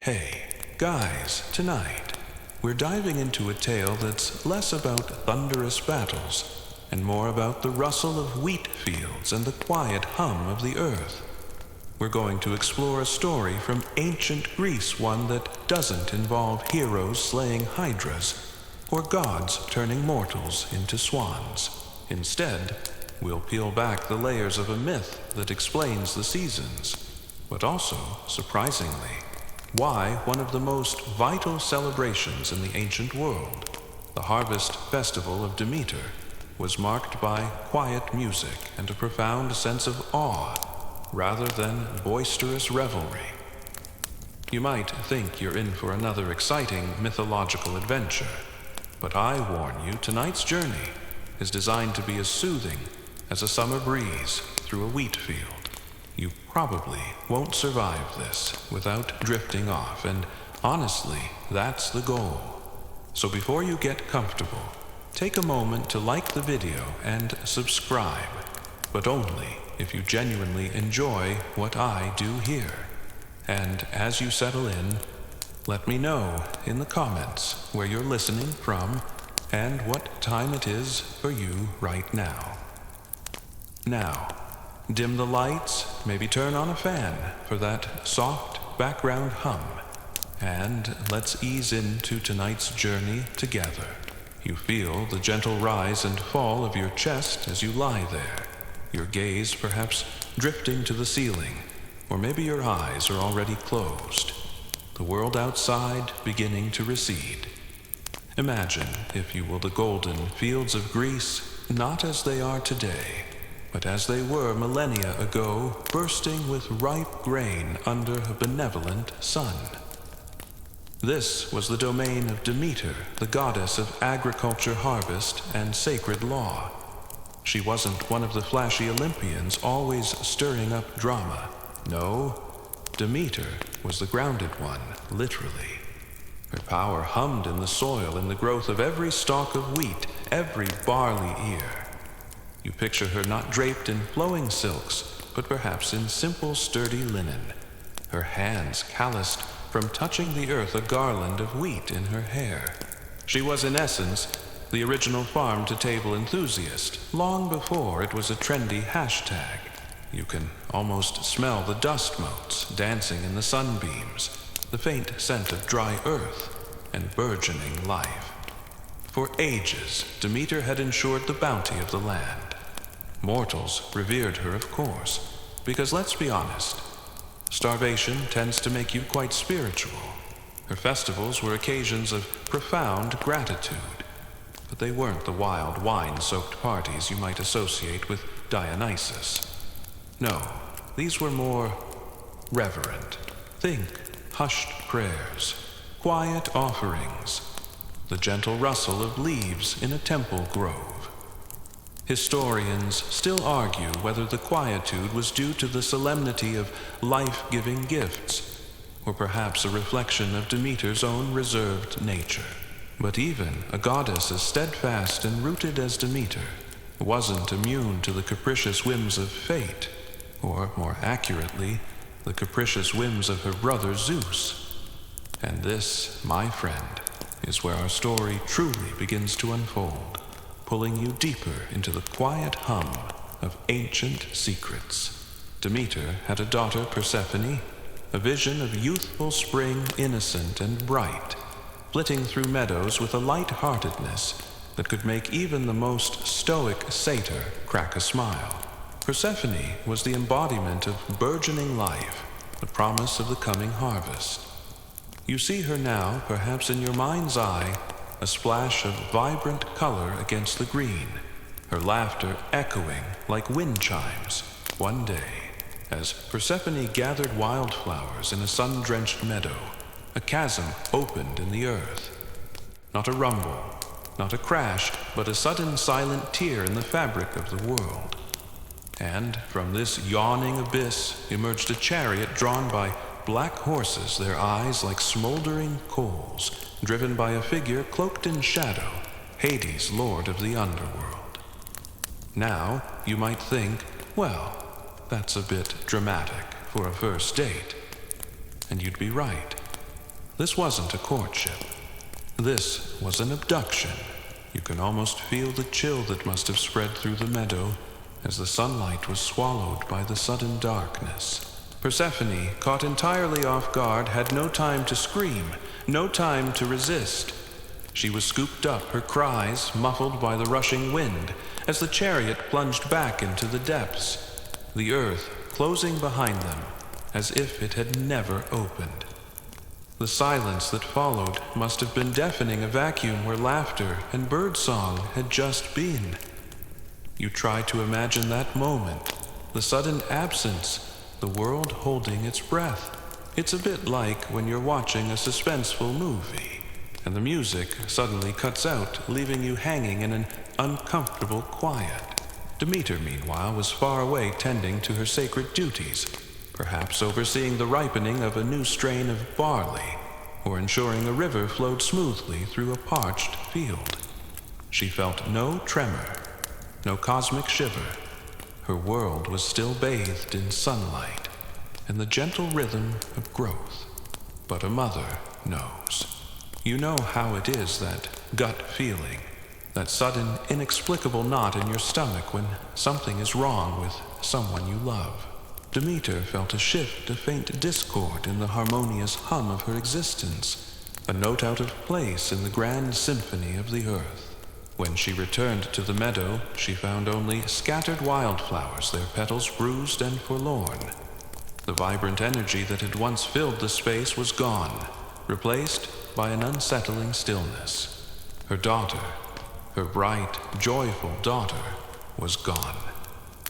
Hey, guys, tonight, we're diving into a tale that's less about thunderous battles and more about the rustle of wheat fields and the quiet hum of the earth. We're going to explore a story from ancient Greece, one that doesn't involve heroes slaying hydras or gods turning mortals into swans. Instead, we'll peel back the layers of a myth that explains the seasons, but also, surprisingly, why one of the most vital celebrations in the ancient world, the harvest festival of Demeter, was marked by quiet music and a profound sense of awe rather than boisterous revelry. You might think you're in for another exciting mythological adventure, but I warn you, tonight's journey is designed to be as soothing as a summer breeze through a wheat field. You probably won't survive this without drifting off, and honestly, that's the goal. So before you get comfortable, take a moment to like the video and subscribe, but only if you genuinely enjoy what I do here. And as you settle in, let me know in the comments where you're listening from and what time it is for you right now. Now, dim the lights, maybe turn on a fan for that soft background hum, and let's ease into tonight's journey together. You feel the gentle rise and fall of your chest as you lie there, your gaze perhaps drifting to the ceiling, or maybe your eyes are already closed, the world outside beginning to recede. Imagine, if you will, the golden fields of Greece, not as they are today, but as they were millennia ago, bursting with ripe grain under a benevolent sun. This was the domain of Demeter, the goddess of agriculture, harvest, and sacred law. She wasn't one of the flashy Olympians always stirring up drama. No, Demeter was the grounded one, literally. Her power hummed in the soil, in the growth of every stalk of wheat, every barley ear. You picture her not draped in flowing silks, but perhaps in simple, sturdy linen, her hands calloused from touching the earth, a garland of wheat in her hair. She was, in essence, the original farm-to-table enthusiast, long before it was a trendy hashtag. You can almost smell the dust motes dancing in the sunbeams, the faint scent of dry earth and burgeoning life. For ages, Demeter had ensured the bounty of the land. Mortals revered her, of course, because let's be honest, starvation tends to make you quite spiritual. Her festivals were occasions of profound gratitude, but they weren't the wild wine-soaked parties you might associate with Dionysus. No, these were more reverent. Think hushed prayers, quiet offerings, the gentle rustle of leaves in a temple grove. Historians still argue whether the quietude was due to the solemnity of life-giving gifts, or perhaps a reflection of Demeter's own reserved nature. But even a goddess as steadfast and rooted as Demeter wasn't immune to the capricious whims of fate, or more accurately, the capricious whims of her brother Zeus. And this, my friend, is where our story truly begins to unfold, pulling you deeper into the quiet hum of ancient secrets. Demeter had a daughter, Persephone, a vision of youthful spring, innocent and bright, flitting through meadows with a light-heartedness that could make even the most stoic satyr crack a smile. Persephone was the embodiment of burgeoning life, the promise of the coming harvest. You see her now, perhaps in your mind's eye, a splash of vibrant color against the green, her laughter echoing like wind chimes. One day, as Persephone gathered wildflowers in a sun-drenched meadow, a chasm opened in the earth. Not a rumble, not a crash, but a sudden silent tear in the fabric of the world. And from this yawning abyss emerged a chariot drawn by black horses, their eyes like smoldering coals, driven by a figure cloaked in shadow, Hades, lord of the underworld. Now, you might think, well, that's a bit dramatic for a first date. And you'd be right. This wasn't a courtship. This was an abduction. You can almost feel the chill that must have spread through the meadow as the sunlight was swallowed by the sudden darkness. Persephone, caught entirely off guard, had no time to scream, no time to resist. She was scooped up, her cries muffled by the rushing wind, as the chariot plunged back into the depths, the earth closing behind them as if it had never opened. The silence that followed must have been deafening, a vacuum where laughter and birdsong had just been. You try to imagine that moment, the sudden absence, the world holding its breath. It's a bit like when you're watching a suspenseful movie, and the music suddenly cuts out, leaving you hanging in an uncomfortable quiet. Demeter, meanwhile, was far away tending to her sacred duties, perhaps overseeing the ripening of a new strain of barley, or ensuring a river flowed smoothly through a parched field. She felt no tremor, no cosmic shiver. Her world was still bathed in sunlight and the gentle rhythm of growth. But a mother knows. You know how it is, that gut feeling, that sudden, inexplicable knot in your stomach when something is wrong with someone you love. Demeter felt a shift, a faint discord in the harmonious hum of her existence, a note out of place in the grand symphony of the earth. When she returned to the meadow, she found only scattered wildflowers, their petals bruised and forlorn. The vibrant energy that had once filled the space was gone, replaced by an unsettling stillness. Her daughter, her bright, joyful daughter, was gone.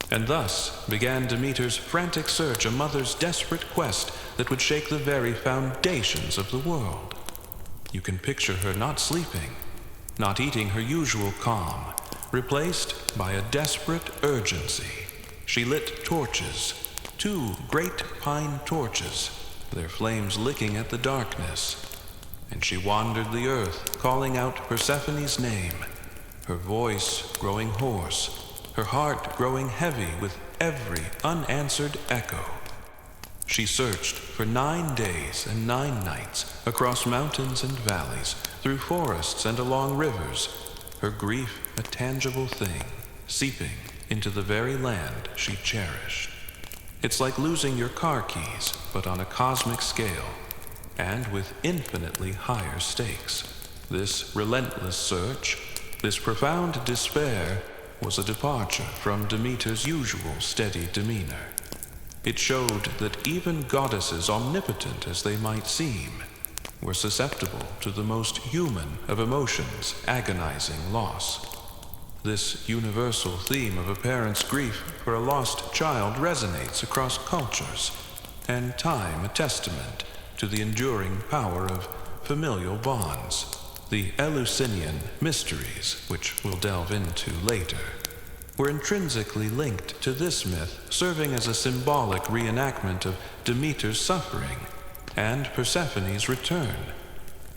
And thus began Demeter's frantic search, a mother's desperate quest that would shake the very foundations of the world. You can picture her not sleeping, not eating her usual calm, replaced by a desperate urgency. She lit torches, 2 great pine torches, their flames licking at the darkness, and she wandered the earth, calling out Persephone's name, her voice growing hoarse, her heart growing heavy with every unanswered echo. She searched for 9 days and 9 nights across mountains and valleys, through forests and along rivers, her grief a tangible thing, seeping into the very land she cherished. It's like losing your car keys, but on a cosmic scale, and with infinitely higher stakes. This relentless search, this profound despair, was a departure from Demeter's usual steady demeanor. It showed that even goddesses, omnipotent as they might seem, were susceptible to the most human of emotions, agonizing loss. This universal theme of a parent's grief for a lost child resonates across cultures, and time a testament to the enduring power of familial bonds. The Eleusinian mysteries, which we'll delve into later, were intrinsically linked to this myth, serving as a symbolic reenactment of Demeter's suffering and Persephone's return.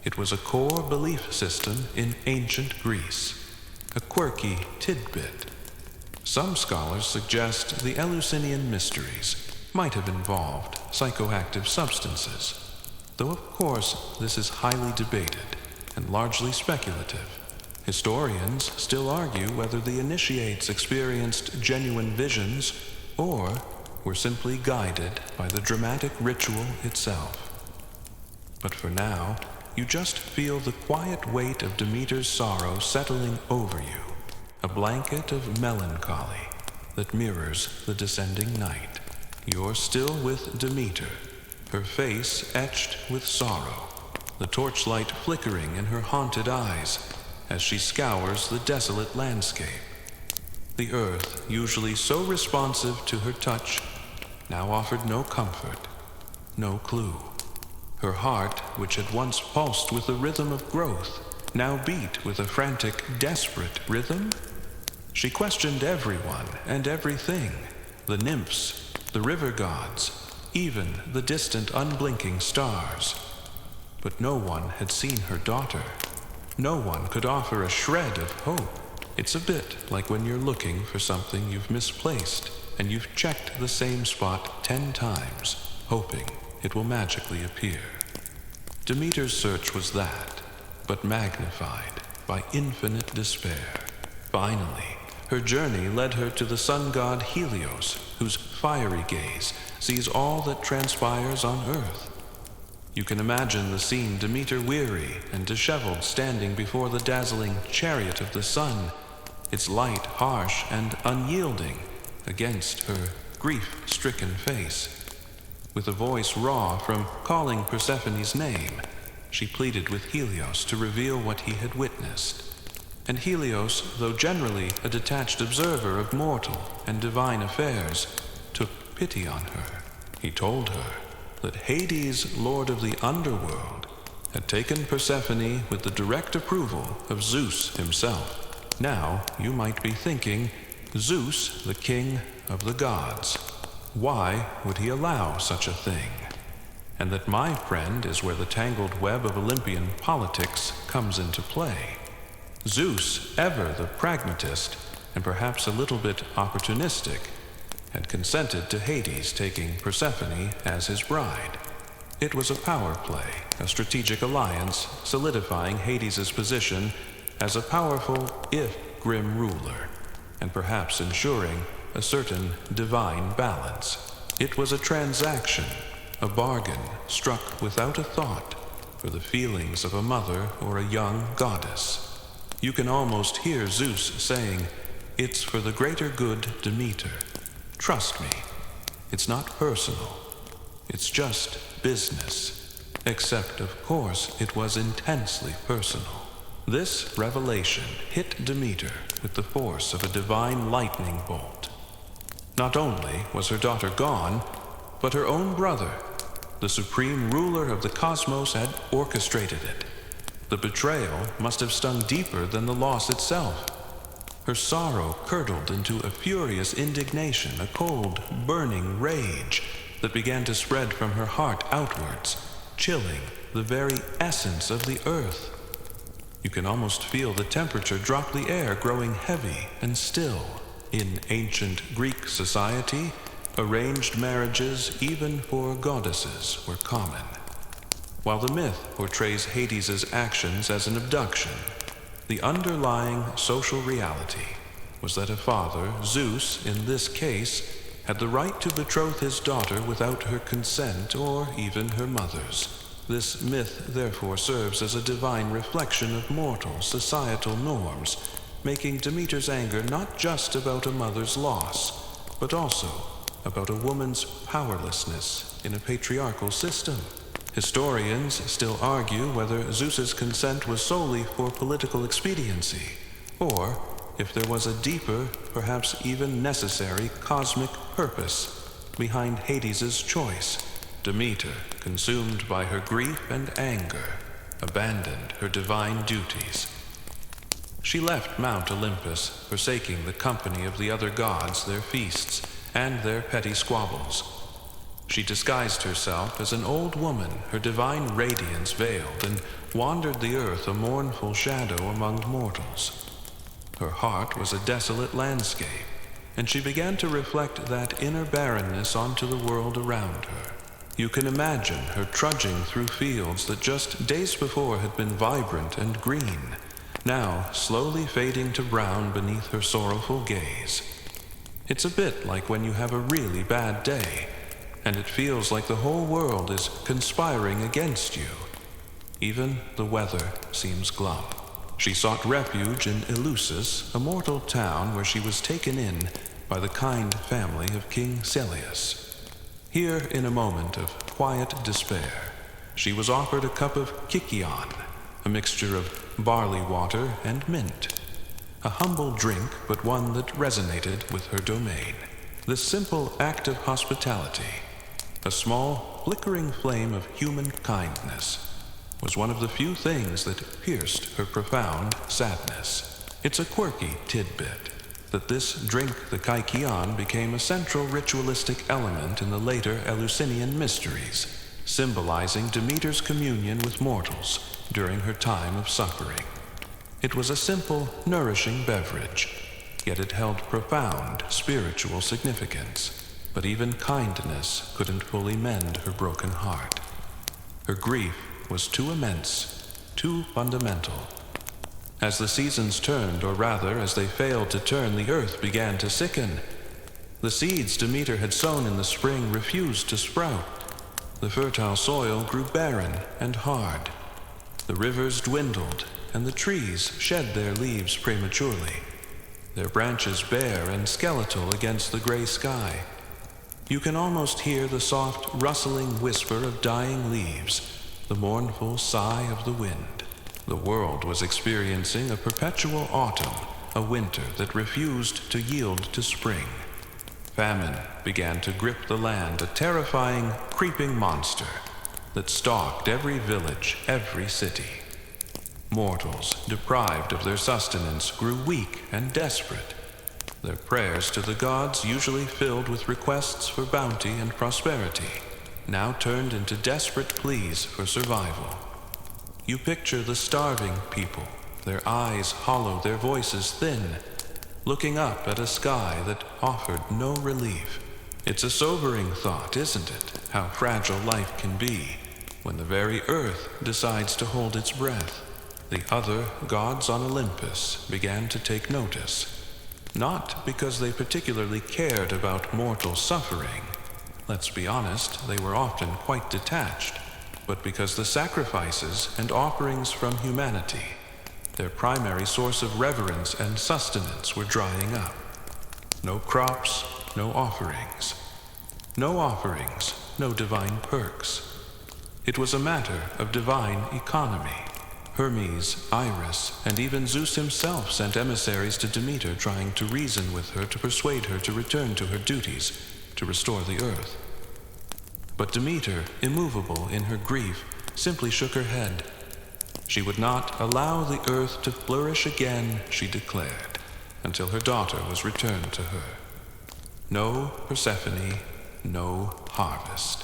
It was a core belief system in ancient Greece, a quirky tidbit. Some scholars suggest the Eleusinian mysteries might have involved psychoactive substances, though of course this is highly debated and largely speculative. Historians still argue whether the initiates experienced genuine visions or were simply guided by the dramatic ritual itself. But for now, you just feel the quiet weight of Demeter's sorrow settling over you, a blanket of melancholy that mirrors the descending night. You're still with Demeter, her face etched with sorrow, the torchlight flickering in her haunted eyes as she scours the desolate landscape. The earth, usually so responsive to her touch, now offered no comfort, no clue. Her heart, which had once pulsed with the rhythm of growth, now beat with a frantic, desperate rhythm. She questioned everyone and everything, the nymphs, the river gods, even the distant unblinking stars. But no one had seen her daughter. No one could offer a shred of hope. It's a bit like when you're looking for something you've misplaced and you've checked the same spot 10 times, hoping it will magically appear. Demeter's search was that, but magnified by infinite despair. Finally, her journey led her to the sun god Helios, whose fiery gaze sees all that transpires on earth. You can imagine the scene: Demeter, weary and disheveled, standing before the dazzling chariot of the sun, its light harsh and unyielding against her grief-stricken face. With a voice raw from calling Persephone's name, she pleaded with Helios to reveal what he had witnessed. And Helios, though generally a detached observer of mortal and divine affairs, took pity on her. He told her that Hades, lord of the underworld, had taken Persephone with the direct approval of Zeus himself. Now you might be thinking, Zeus, the king of the gods, why would he allow such a thing? And that, my friend, is where the tangled web of Olympian politics comes into play. Zeus, ever the pragmatist, and perhaps a little bit opportunistic, had consented to Hades taking Persephone as his bride. It was a power play, a strategic alliance, solidifying Hades' position as a powerful, if grim, ruler, and perhaps ensuring a certain divine balance. It was a transaction, a bargain struck without a thought for the feelings of a mother or a young goddess. You can almost hear Zeus saying, "It's for the greater good, Demeter. Trust me, it's not personal. It's just business." Except, of course, it was intensely personal. This revelation hit Demeter with the force of a divine lightning bolt. Not only was her daughter gone, but her own brother, the supreme ruler of the cosmos, had orchestrated it. The betrayal must have stung deeper than the loss itself. Her sorrow curdled into a furious indignation, a cold, burning rage that began to spread from her heart outwards, chilling the very essence of the earth. You can almost feel the temperature drop the air, growing heavy and still. In ancient Greek society, arranged marriages, even for goddesses, were common, while the myth portrays Hades' actions as an abduction. The underlying social reality was that a father, Zeus in this case, had the right to betroth his daughter without her consent or even her mother's. This myth therefore serves as a divine reflection of mortal societal norms, making Demeter's anger not just about a mother's loss, but also about a woman's powerlessness in a patriarchal system. Historians still argue whether Zeus's consent was solely for political expediency, or if there was a deeper, perhaps even necessary, cosmic purpose behind Hades' choice. Demeter, consumed by her grief and anger, abandoned her divine duties. She left Mount Olympus, forsaking the company of the other gods, their feasts, and their petty squabbles. She disguised herself as an old woman, her divine radiance veiled, and wandered the earth a mournful shadow among mortals. Her heart was a desolate landscape, and she began to reflect that inner barrenness onto the world around her. You can imagine her trudging through fields that just days before had been vibrant and green, now slowly fading to brown beneath her sorrowful gaze. It's a bit like when you have a really bad day, and it feels like the whole world is conspiring against you. Even the weather seems glum. She sought refuge in Eleusis, a mortal town where she was taken in by the kind family of King Celeus. Here, in a moment of quiet despair, she was offered a cup of kykeon, a mixture of barley water and mint. A humble drink, but one that resonated with her domain. The simple act of hospitality, a small, flickering flame of human kindness, was one of the few things that pierced her profound sadness. It's a quirky tidbit that this drink, the kykeon, became a central ritualistic element in the later Eleusinian mysteries, symbolizing Demeter's communion with mortals during her time of suffering. It was a simple, nourishing beverage, yet it held profound spiritual significance. But even kindness couldn't fully mend her broken heart. Her grief was too immense, too fundamental. As the seasons turned, or rather, as they failed to turn, the earth began to sicken. The seeds Demeter had sown in the spring refused to sprout. The fertile soil grew barren and hard. The rivers dwindled, and the trees shed their leaves prematurely, their branches bare and skeletal against the gray sky. You can almost hear the soft, rustling whisper of dying leaves, the mournful sigh of the wind. The world was experiencing a perpetual autumn, a winter that refused to yield to spring. Famine began to grip the land, a terrifying, creeping monster that stalked every village, every city. Mortals, deprived of their sustenance, grew weak and desperate. Their prayers to the gods, usually filled with requests for bounty and prosperity, now turned into desperate pleas for survival. You picture the starving people, their eyes hollow, their voices thin, looking up at a sky that offered no relief. It's a sobering thought, isn't it, how fragile life can be when the very earth decides to hold its breath. The other gods on Olympus began to take notice, not because they particularly cared about mortal suffering. Let's be honest, they were often quite detached, but because the sacrifices and offerings from humanity, their primary source of reverence and sustenance, were drying up. No crops, no offerings. No offerings, no divine perks. It was a matter of divine economy. Hermes, Iris, and even Zeus himself sent emissaries to Demeter, trying to reason with her, to persuade her to return to her duties, to restore the earth. But Demeter, immovable in her grief, simply shook her head. She would not allow the earth to flourish again, she declared, until her daughter was returned to her. No Persephone, no harvest.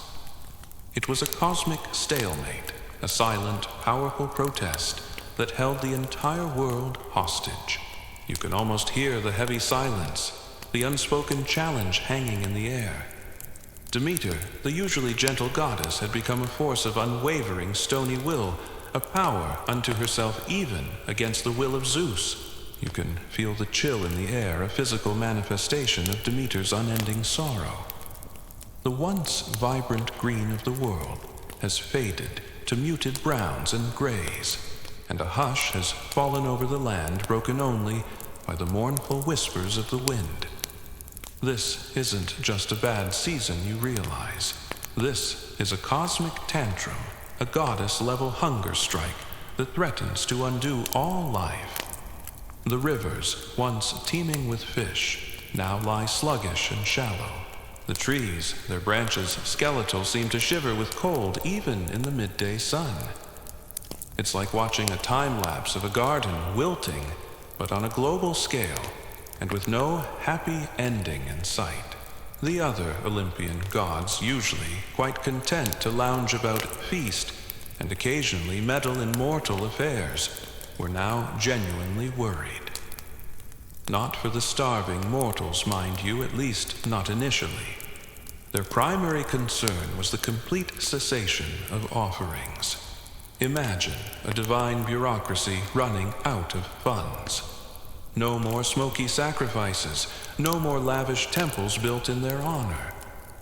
It was a cosmic stalemate, a silent, powerful protest that held the entire world hostage. You can almost hear the heavy silence, the unspoken challenge hanging in the air. Demeter, the usually gentle goddess, had become a force of unwavering, stony will, a power unto herself even against the will of Zeus. You can feel the chill in the air, a physical manifestation of Demeter's unending sorrow. The once vibrant green of the world has faded to muted browns and grays, and a hush has fallen over the land, broken only by the mournful whispers of the wind. This isn't just a bad season, you realize. This is a cosmic tantrum, a goddess-level hunger strike that threatens to undo all life. The rivers, once teeming with fish, now lie sluggish and shallow. The trees, their branches skeletal, seem to shiver with cold even in the midday sun. It's like watching a time-lapse of a garden wilting, but on a global scale, and with no happy ending in sight. The other Olympian gods, usually quite content to lounge about, feast, and occasionally meddle in mortal affairs, were now genuinely worried. Not for the starving mortals, mind you, at least not initially. Their primary concern was the complete cessation of offerings. Imagine a divine bureaucracy running out of funds. No more smoky sacrifices, no more lavish temples built in their honor.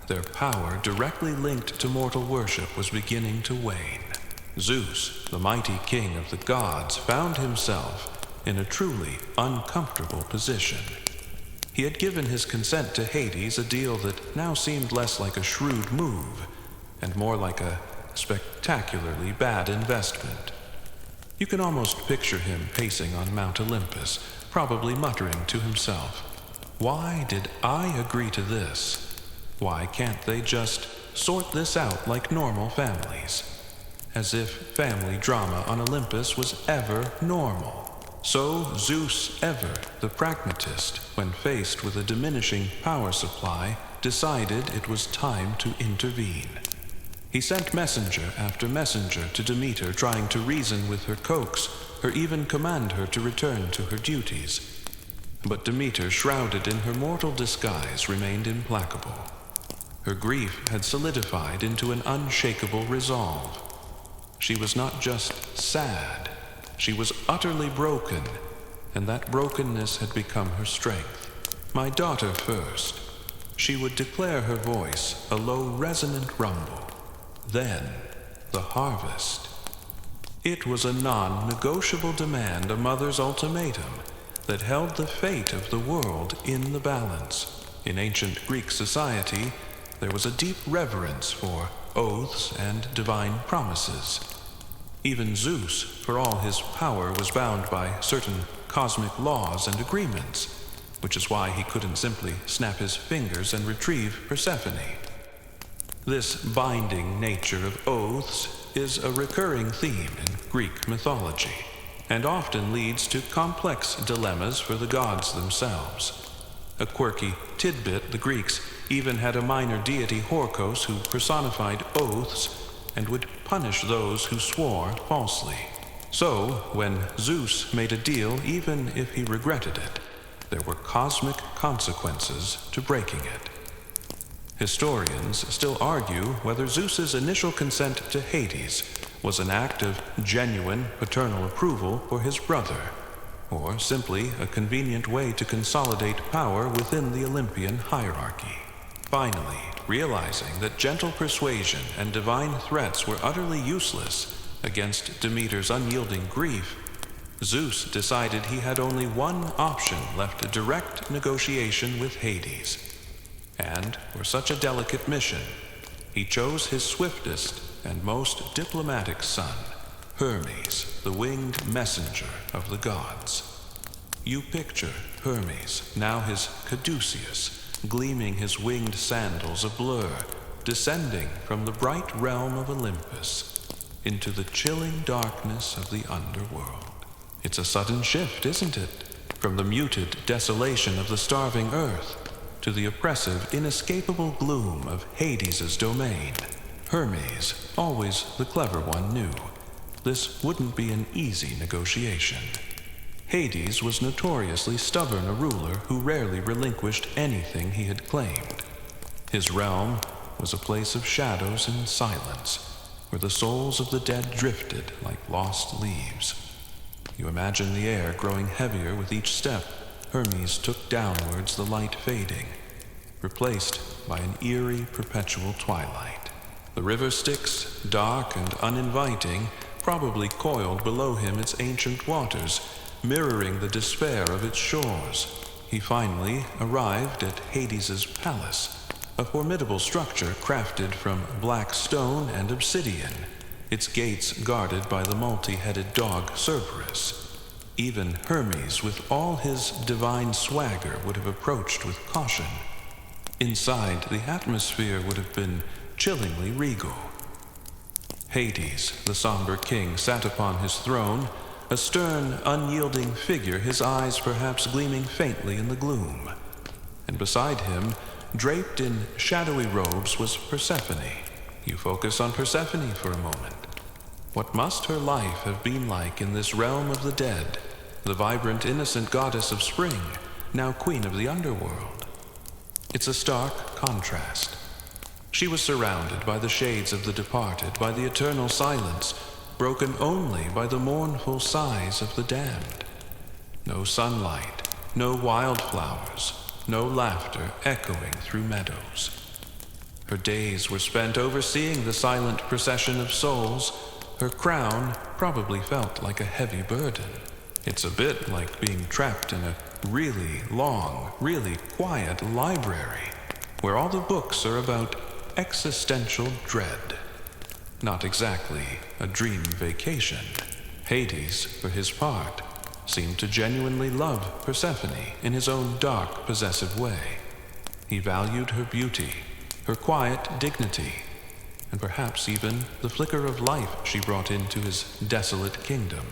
Their power, directly linked to mortal worship, was beginning to wane. Zeus, the mighty king of the gods, found himself in a truly uncomfortable position. He had given his consent to Hades, a deal that now seemed less like a shrewd move and more like a spectacularly bad investment. You can almost picture him pacing on Mount Olympus, probably muttering to himself, "Why did I agree to this? Why can't they just sort this out like normal families?" As if family drama on Olympus was ever normal. So Zeus, ever the pragmatist, when faced with a diminishing power supply, decided it was time to intervene. He sent messenger after messenger to Demeter, trying to reason with her, coax her, even command her to return to her duties. But Demeter, shrouded in her mortal disguise, remained implacable. Her grief had solidified into an unshakable resolve. She was not just sad, she was utterly broken, and that brokenness had become her strength. My daughter first. She would declare her voice a low resonant rumble. Then, the harvest. It was a non-negotiable demand, a mother's ultimatum, that held the fate of the world in the balance. In ancient Greek society, there was a deep reverence for oaths and divine promises. Even Zeus, for all his power, was bound by certain cosmic laws and agreements, which is why he couldn't simply snap his fingers and retrieve Persephone. This binding nature of oaths is a recurring theme in Greek mythology, and often leads to complex dilemmas for the gods themselves. A quirky tidbit, the Greeks even had a minor deity, Horkos, who personified oaths and would punish those who swore falsely. So, when Zeus made a deal, even if he regretted it, there were cosmic consequences to breaking it. Historians still argue whether Zeus's initial consent to Hades was an act of genuine paternal approval for his brother, or simply a convenient way to consolidate power within the Olympian hierarchy. Finally, realizing that gentle persuasion and divine threats were utterly useless against Demeter's unyielding grief, Zeus decided he had only one option left: direct negotiation with Hades. And for such a delicate mission, he chose his swiftest and most diplomatic son, Hermes, the winged messenger of the gods. You picture Hermes, now his caduceus, gleaming his winged sandals a blur, descending from the bright realm of Olympus into the chilling darkness of the underworld. It's a sudden shift, isn't it? From the muted desolation of the starving earth to the oppressive, inescapable gloom of Hades's domain. Hermes, always the clever one, knew this wouldn't be an easy negotiation. Hades was notoriously stubborn, a ruler who rarely relinquished anything he had claimed. His realm was a place of shadows and silence, where the souls of the dead drifted like lost leaves. You imagine the air growing heavier with each step Hermes took downwards, the light fading, replaced by an eerie perpetual twilight. The river Styx, dark and uninviting, probably coiled below him its ancient waters, mirroring the despair of its shores. He finally arrived at Hades's palace, a formidable structure crafted from black stone and obsidian, its gates guarded by the multi-headed dog Cerberus. Even Hermes, with all his divine swagger, would have approached with caution. Inside, the atmosphere would have been chillingly regal. Hades, the somber king, sat upon his throne, a stern, unyielding figure, his eyes perhaps gleaming faintly in the gloom. And beside him, draped in shadowy robes, was Persephone. You focus on Persephone for a moment. What must her life have been like in this realm of the dead, the vibrant, innocent goddess of spring, now queen of the underworld? It's a stark contrast. She was surrounded by the shades of the departed, by the eternal silence, broken only by the mournful sighs of the damned. No sunlight, no wildflowers, no laughter echoing through meadows. Her days were spent overseeing the silent procession of souls. Her crown probably felt like a heavy burden. It's a bit like being trapped in a really long, really quiet library, where all the books are about existential dread. Not exactly a dream vacation. Hades, for his part, seemed to genuinely love Persephone in his own dark, possessive way. He valued her beauty, her quiet dignity, and perhaps even the flicker of life she brought into his desolate kingdom.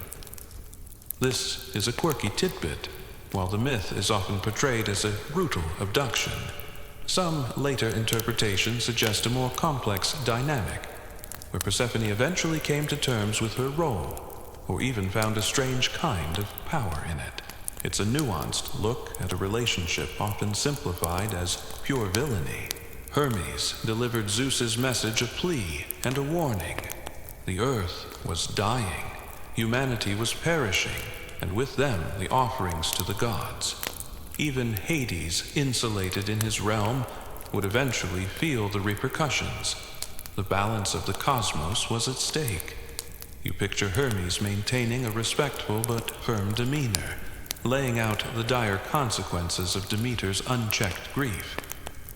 This is a quirky tidbit. While the myth is often portrayed as a brutal abduction, some later interpretations suggest a more complex dynamic, where Persephone eventually came to terms with her role, or even found a strange kind of power in it. It's a nuanced look at a relationship often simplified as pure villainy. Hermes delivered Zeus's message a plea and a warning. The earth was dying, humanity was perishing, and with them the offerings to the gods. Even Hades, insulated in his realm, would eventually feel the repercussions. The balance of the cosmos was at stake. You picture Hermes maintaining a respectful but firm demeanor, laying out the dire consequences of Demeter's unchecked grief.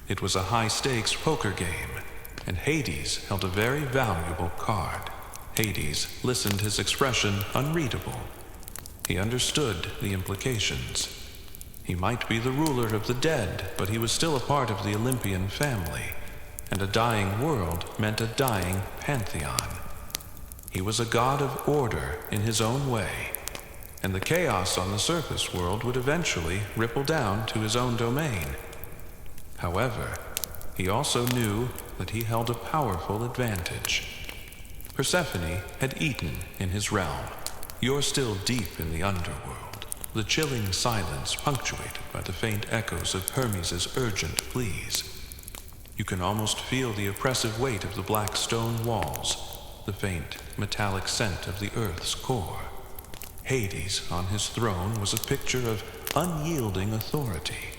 It was a high-stakes poker game, and Hades held a very valuable card. Hades listened his expression unreadable. He understood the implications. He might be the ruler of the dead, but he was still a part of the Olympian family, and a dying world meant a dying pantheon. He was a god of order in his own way, and the chaos on the surface world would eventually ripple down to his own domain. However, he also knew that he held a powerful advantage. Persephone had eaten in his realm. You're still deep in the underworld, the chilling silence punctuated by the faint echoes of Hermes' urgent pleas. You can almost feel the oppressive weight of the black stone walls, the faint metallic scent of the earth's core. Hades on his throne was a picture of unyielding authority.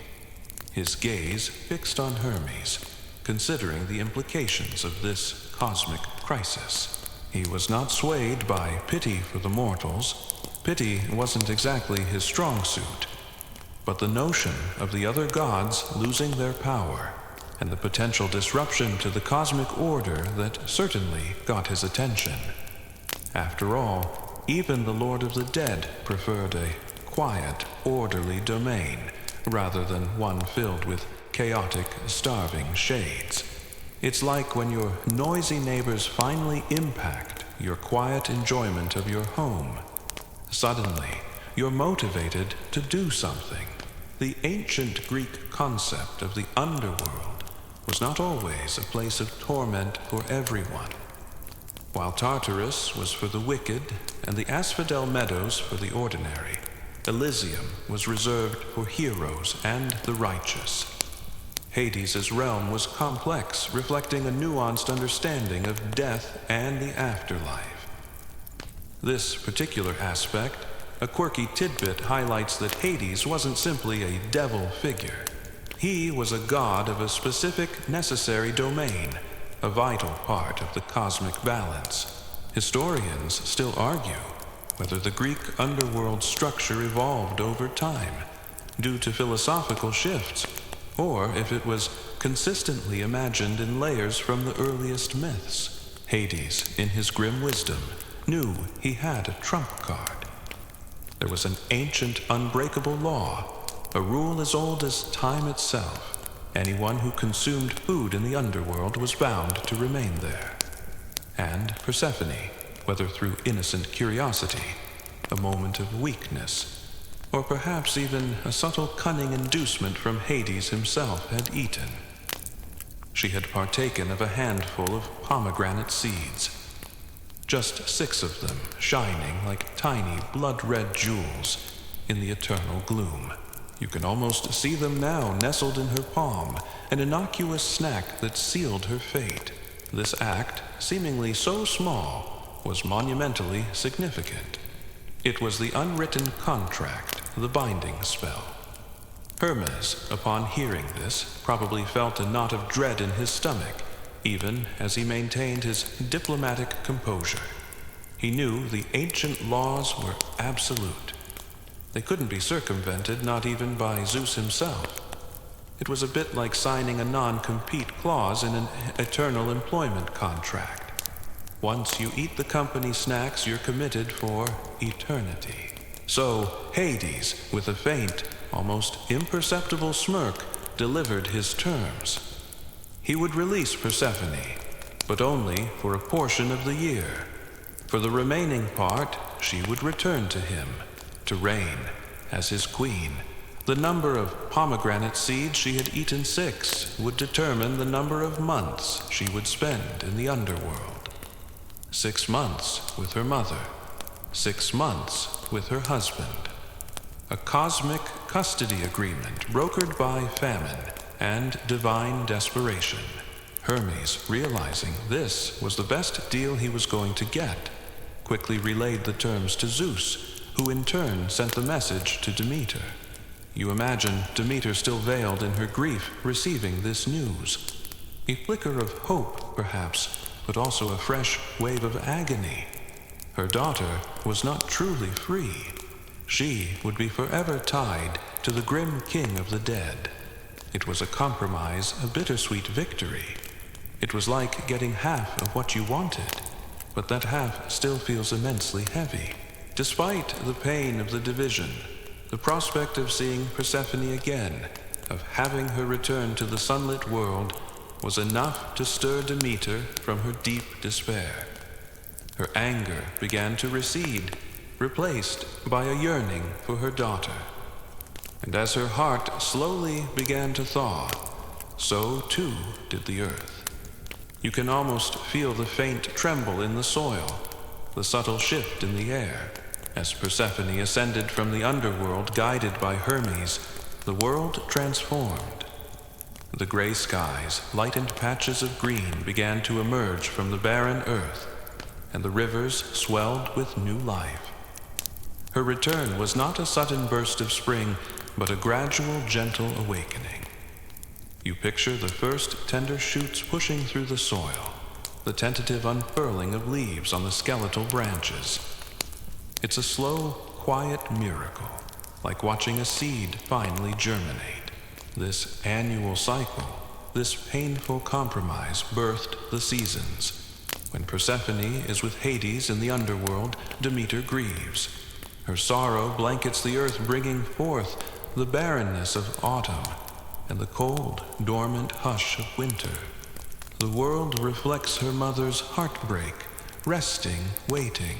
His gaze fixed on Hermes, considering the implications of this cosmic crisis. He was not swayed by pity for the mortals. Pity wasn't exactly his strong suit, but the notion of the other gods losing their power and the potential disruption to the cosmic order that certainly got his attention. After all, even the Lord of the Dead preferred a quiet, orderly domain rather than one filled with chaotic, starving shades. It's like when your noisy neighbors finally impact your quiet enjoyment of your home. Suddenly, you're motivated to do something. The ancient Greek concept of the underworld was not always a place of torment for everyone. While Tartarus was for the wicked and the Asphodel Meadows for the ordinary, Elysium was reserved for heroes and the righteous. Hades' realm was complex, reflecting a nuanced understanding of death and the afterlife. This particular aspect, a quirky tidbit, highlights that Hades wasn't simply a devil figure. He was a god of a specific, necessary domain, a vital part of the cosmic balance. Historians still argue whether the Greek underworld structure evolved over time due to philosophical shifts, or if it was consistently imagined in layers from the earliest myths. Hades, in his grim wisdom, knew he had a trump card. There was an ancient, unbreakable law, a rule as old as time itself. Anyone who consumed food in the underworld was bound to remain there. And Persephone, whether through innocent curiosity, a moment of weakness, or perhaps even a subtle cunning inducement from Hades himself, had eaten. She had partaken of a handful of pomegranate seeds, just 6 of them shining like tiny blood-red jewels in the eternal gloom. You can almost see them now nestled in her palm, an innocuous snack that sealed her fate. This act, seemingly so small, was monumentally significant. It was the unwritten contract, the binding spell. Hermes, upon hearing this, probably felt a knot of dread in his stomach, even as he maintained his diplomatic composure. He knew the ancient laws were absolute. They couldn't be circumvented, not even by Zeus himself. It was a bit like signing a non-compete clause in an eternal employment contract. Once you eat the company snacks, you're committed for eternity. So Hades, with a faint, almost imperceptible smirk, delivered his terms. He would release Persephone, but only for a portion of the year. For the remaining part, she would return to him, to reign as his queen. The number of pomegranate seeds she had eaten 6 would determine the number of months she would spend in the underworld. 6 months with her mother, 6 months with her husband. A cosmic custody agreement brokered by famine and divine desperation. Hermes, realizing this was the best deal he was going to get, quickly relayed the terms to Zeus, who in turn sent the message to Demeter. You imagine Demeter still veiled in her grief receiving this news. A flicker of hope, perhaps, but also a fresh wave of agony. Her daughter was not truly free. She would be forever tied to the grim king of the dead. It was a compromise, a bittersweet victory. It was like getting half of what you wanted, but that half still feels immensely heavy. Despite the pain of the division, the prospect of seeing Persephone again, of having her return to the sunlit world, was enough to stir Demeter from her deep despair. Her anger began to recede, replaced by a yearning for her daughter. And as her heart slowly began to thaw, so too did the earth. You can almost feel the faint tremble in the soil, the subtle shift in the air. As Persephone ascended from the underworld guided by Hermes, the world transformed. The gray skies, lightened patches of green began to emerge from the barren earth, and the rivers swelled with new life. Her return was not a sudden burst of spring, but a gradual, gentle awakening. You picture the first tender shoots pushing through the soil, the tentative unfurling of leaves on the skeletal branches. It's a slow, quiet miracle, like watching a seed finally germinate. This annual cycle, this painful compromise birthed the seasons. When Persephone is with Hades in the underworld, Demeter grieves. Her sorrow blankets the earth, bringing forth the barrenness of autumn and the cold, dormant hush of winter. The world reflects her mother's heartbreak, resting, waiting.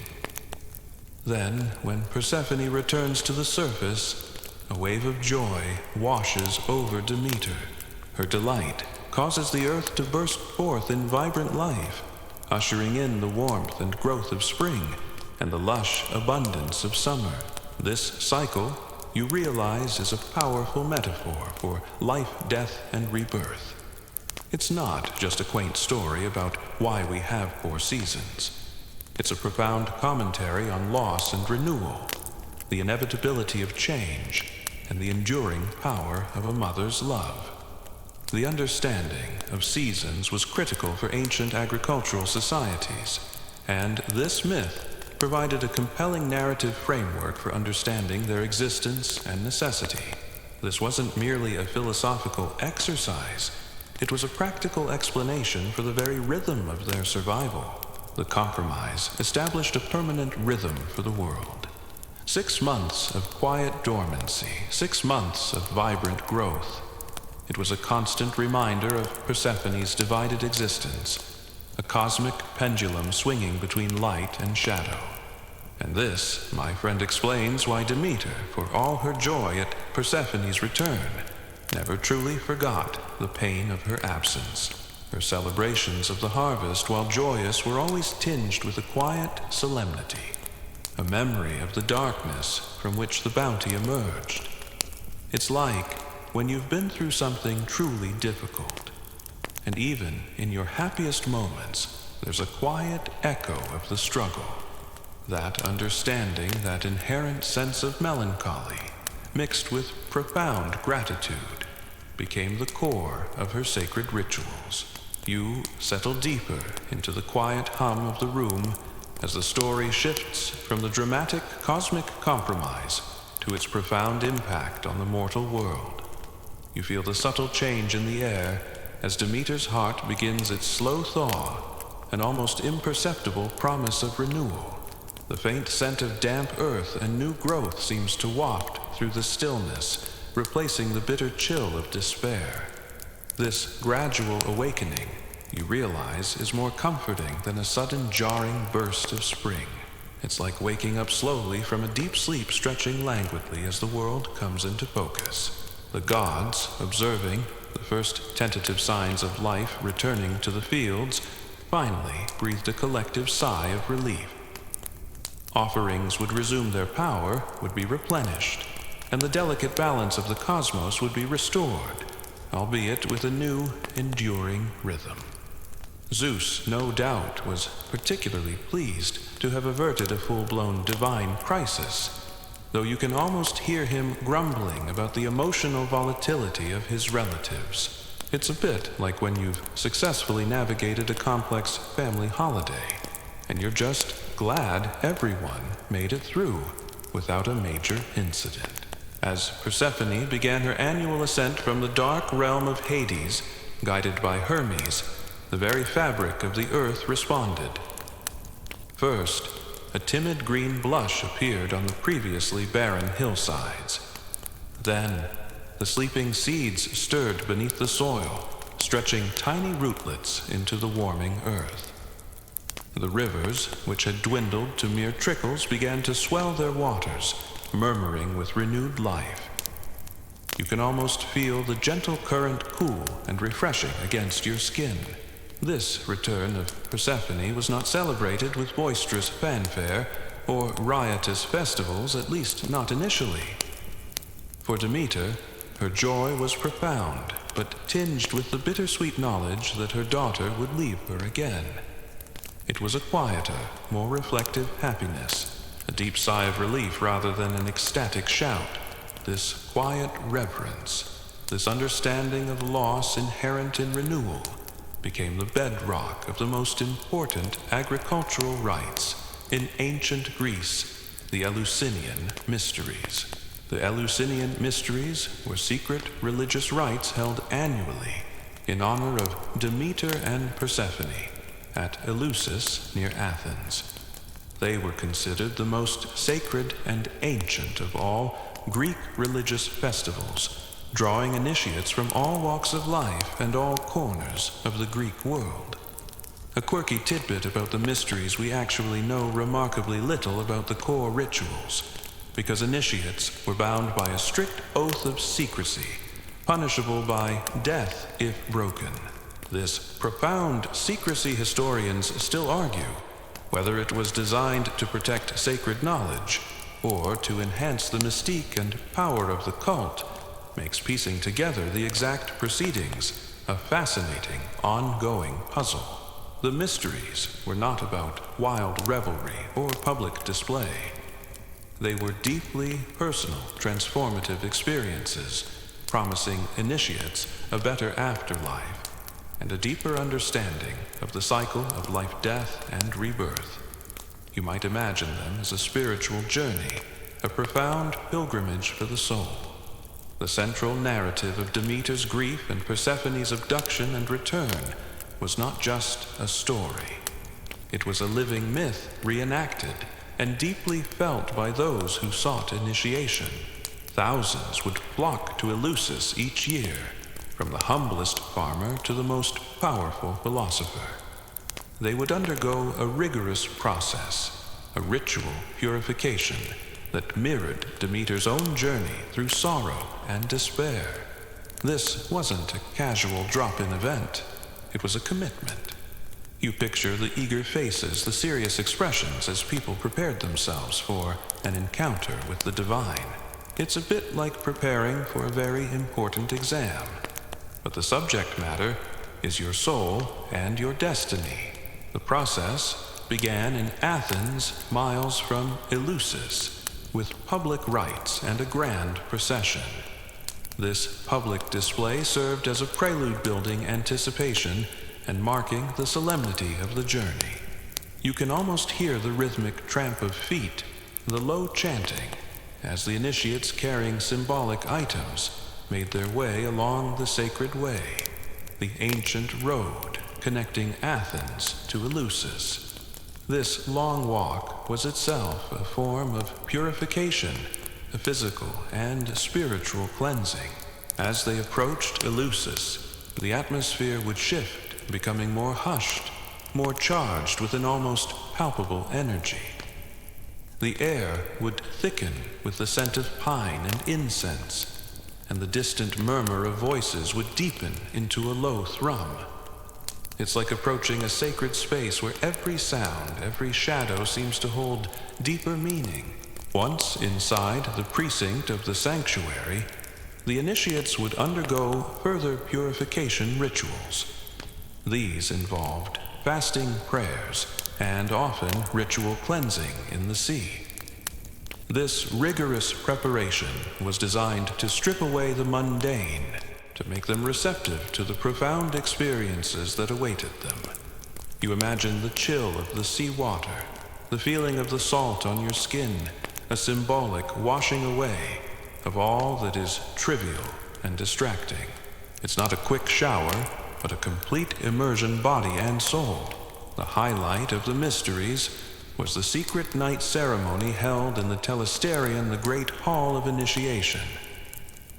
Then, when Persephone returns to the surface, a wave of joy washes over Demeter. Her delight causes the earth to burst forth in vibrant life, ushering in the warmth and growth of spring and the lush abundance of summer. This cycle, you realize, is a powerful metaphor for life, death, and rebirth. It's not just a quaint story about why we have 4 seasons. It's a profound commentary on loss and renewal, the inevitability of change, and the enduring power of a mother's love. The understanding of seasons was critical for ancient agricultural societies, and this myth provided a compelling narrative framework for understanding their existence and necessity. This wasn't merely a philosophical exercise, it was a practical explanation for the very rhythm of their survival. The compromise established a permanent rhythm for the world. 6 months of quiet dormancy, 6 months of vibrant growth. It was a constant reminder of Persephone's divided existence, a cosmic pendulum swinging between light and shadow. And this, my friend, explains why Demeter, for all her joy at Persephone's return, never truly forgot the pain of her absence. Her celebrations of the harvest, while joyous, were always tinged with a quiet solemnity, a memory of the darkness from which the bounty emerged. It's like when you've been through something truly difficult, and even in your happiest moments, there's a quiet echo of the struggle. That understanding, that inherent sense of melancholy, mixed with profound gratitude, became the core of her sacred rituals. You settle deeper into the quiet hum of the room as the story shifts from the dramatic cosmic compromise to its profound impact on the mortal world. You feel the subtle change in the air as Demeter's heart begins its slow thaw, an almost imperceptible promise of renewal. The faint scent of damp earth and new growth seems to waft through the stillness, replacing the bitter chill of despair. This gradual awakening, you realize, is more comforting than a sudden jarring burst of spring. It's like waking up slowly from a deep sleep, stretching languidly as the world comes into focus. The gods, observing the first tentative signs of life returning to the fields, finally breathed a collective sigh of relief. Offerings would resume their power, would be replenished, and the delicate balance of the cosmos would be restored, albeit with a new, enduring rhythm. Zeus, no doubt, was particularly pleased to have averted a full-blown divine crisis, though you can almost hear him grumbling about the emotional volatility of his relatives. It's a bit like when you've successfully navigated a complex family holiday, and you're just glad everyone made it through without a major incident. As Persephone began her annual ascent from the dark realm of Hades, guided by Hermes, the very fabric of the earth responded. First, a timid green blush appeared on the previously barren hillsides. Then, the sleeping seeds stirred beneath the soil, stretching tiny rootlets into the warming earth. The rivers, which had dwindled to mere trickles, began to swell their waters, murmuring with renewed life. You can almost feel the gentle current cool and refreshing against your skin. This return of Persephone was not celebrated with boisterous fanfare or riotous festivals, at least not initially. For Demeter, her joy was profound, but tinged with the bittersweet knowledge that her daughter would leave her again. It was a quieter, more reflective happiness, a deep sigh of relief rather than an ecstatic shout. This quiet reverence, this understanding of loss inherent in renewal, became the bedrock of the most important agricultural rites in ancient Greece, the Eleusinian Mysteries. The Eleusinian Mysteries were secret religious rites held annually in honor of Demeter and Persephone at Eleusis near Athens. They were considered the most sacred and ancient of all Greek religious festivals, drawing initiates from all walks of life and all corners of the Greek world. A quirky tidbit about the mysteries: we actually know remarkably little about the core rituals, because initiates were bound by a strict oath of secrecy, punishable by death if broken. This profound secrecy, historians still argue whether it was designed to protect sacred knowledge or to enhance the mystique and power of the cult, makes piecing together the exact proceedings a fascinating, ongoing puzzle. The mysteries were not about wild revelry or public display. They were deeply personal, transformative experiences, promising initiates a better afterlife and a deeper understanding of the cycle of life, death, and rebirth. You might imagine them as a spiritual journey, a profound pilgrimage for the soul. The central narrative of Demeter's grief and Persephone's abduction and return was not just a story. It was a living myth reenacted and deeply felt by those who sought initiation. Thousands would flock to Eleusis each year, from the humblest farmer to the most powerful philosopher. They would undergo a rigorous process, a ritual purification that mirrored Demeter's own journey through sorrow and despair. This wasn't a casual drop-in event. It was a commitment. You picture the eager faces, the serious expressions as people prepared themselves for an encounter with the divine. It's a bit like preparing for a very important exam. But the subject matter is your soul and your destiny. The process began in Athens, miles from Eleusis, with public rites and a grand procession. This public display served as a prelude, building anticipation and marking the solemnity of the journey. You can almost hear the rhythmic tramp of feet, the low chanting, as the initiates carrying symbolic items made their way along the sacred way, the ancient road connecting Athens to Eleusis. This long walk was itself a form of purification, a physical and spiritual cleansing. As they approached Eleusis, the atmosphere would shift, becoming more hushed, more charged with an almost palpable energy. The air would thicken with the scent of pine and incense, and the distant murmur of voices would deepen into a low thrum. It's like approaching a sacred space where every sound, every shadow seems to hold deeper meaning. Once inside the precinct of the sanctuary, the initiates would undergo further purification rituals. These involved fasting prayers and often ritual cleansing in the sea. This rigorous preparation was designed to strip away the mundane, to make them receptive to the profound experiences that awaited them. You imagine the chill of the sea water, the feeling of the salt on your skin, a symbolic washing away of all that is trivial and distracting. It's not a quick shower, but a complete immersion, body and soul. The highlight of the mysteries was the secret night ceremony held in the Telesterion, the great hall of initiation.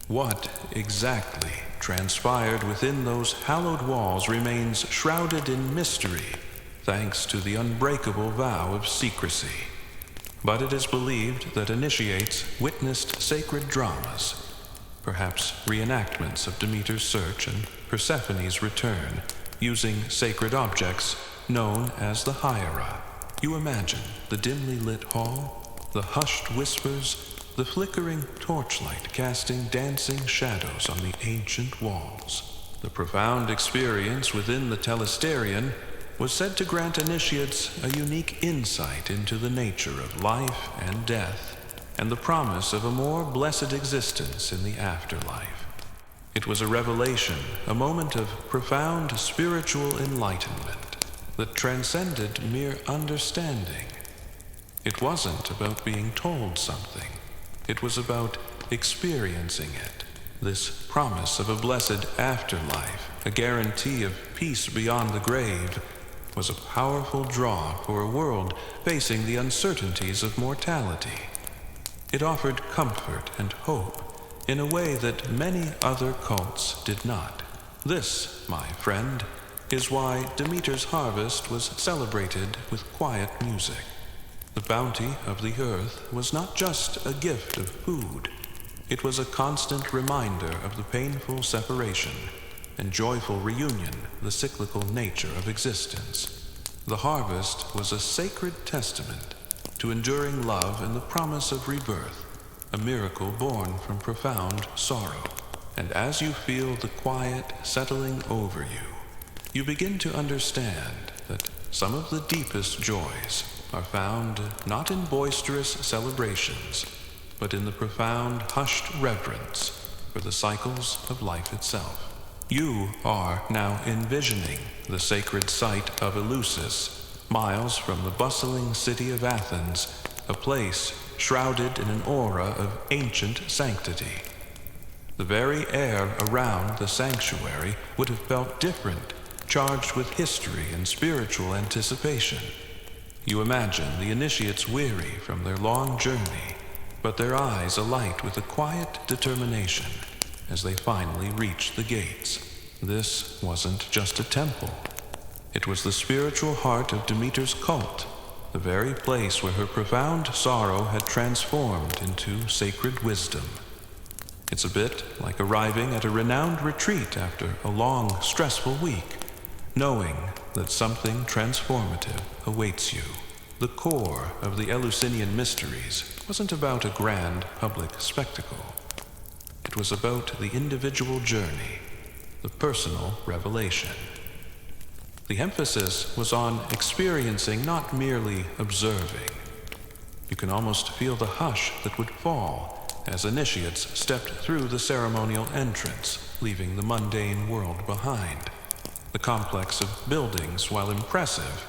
What exactly transpired within those hallowed walls remains shrouded in mystery, thanks to the unbreakable vow of secrecy. But it is believed that initiates witnessed sacred dramas, perhaps reenactments of Demeter's search and Persephone's return, using sacred objects known as the Hiera. You imagine the dimly lit hall, the hushed whispers, the flickering torchlight casting dancing shadows on the ancient walls. The profound experience within the Telesterion was said to grant initiates a unique insight into the nature of life and death, and the promise of a more blessed existence in the afterlife. It was a revelation, a moment of profound spiritual enlightenment that transcended mere understanding. It wasn't about being told something. It was about experiencing it. This promise of a blessed afterlife, a guarantee of peace beyond the grave, was a powerful draw for a world facing the uncertainties of mortality. It offered comfort and hope in a way that many other cults did not. This, my friend, is why Demeter's harvest was celebrated with quiet music. The bounty of the earth was not just a gift of food. It was a constant reminder of the painful separation and joyful reunion, the cyclical nature of existence. The harvest was a sacred testament to enduring love and the promise of rebirth, a miracle born from profound sorrow. And as you feel the quiet settling over you, you begin to understand that some of the deepest joys are found not in boisterous celebrations, but in the profound hushed reverence for the cycles of life itself. You are now envisioning the sacred site of Eleusis, miles from the bustling city of Athens, a place shrouded in an aura of ancient sanctity. The very air around the sanctuary would have felt different, charged with history and spiritual anticipation. You imagine the initiates weary from their long journey, but their eyes alight with a quiet determination as they finally reach the gates. This wasn't just a temple. It was the spiritual heart of Demeter's cult, the very place where her profound sorrow had transformed into sacred wisdom. It's a bit like arriving at a renowned retreat after a long, stressful week, knowing that something transformative awaits you. The core of the Eleusinian mysteries wasn't about a grand public spectacle. It was about the individual journey, the personal revelation. The emphasis was on experiencing, not merely observing. You can almost feel the hush that would fall as initiates stepped through the ceremonial entrance, leaving the mundane world behind. The complex of buildings, while impressive,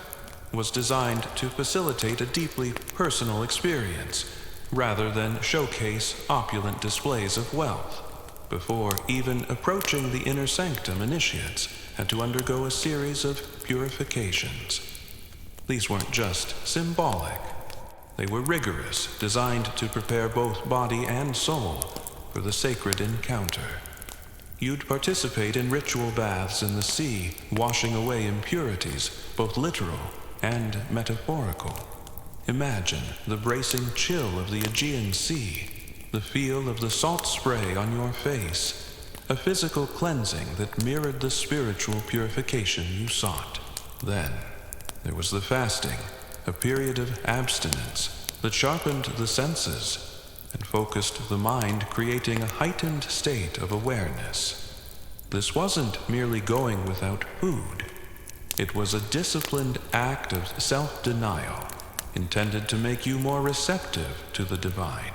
was designed to facilitate a deeply personal experience rather than showcase opulent displays of wealth. Before even approaching the inner sanctum, initiates had to undergo a series of purifications. These weren't just symbolic. They were rigorous, designed to prepare both body and soul for the sacred encounter. You'd participate in ritual baths in the sea, washing away impurities, both literal and metaphorical. Imagine the bracing chill of the Aegean Sea, the feel of the salt spray on your face, a physical cleansing that mirrored the spiritual purification you sought. Then there was the fasting, a period of abstinence that sharpened the senses and focused the mind, creating a heightened state of awareness. This wasn't merely going without food. It was a disciplined act of self-denial, intended to make you more receptive to the divine.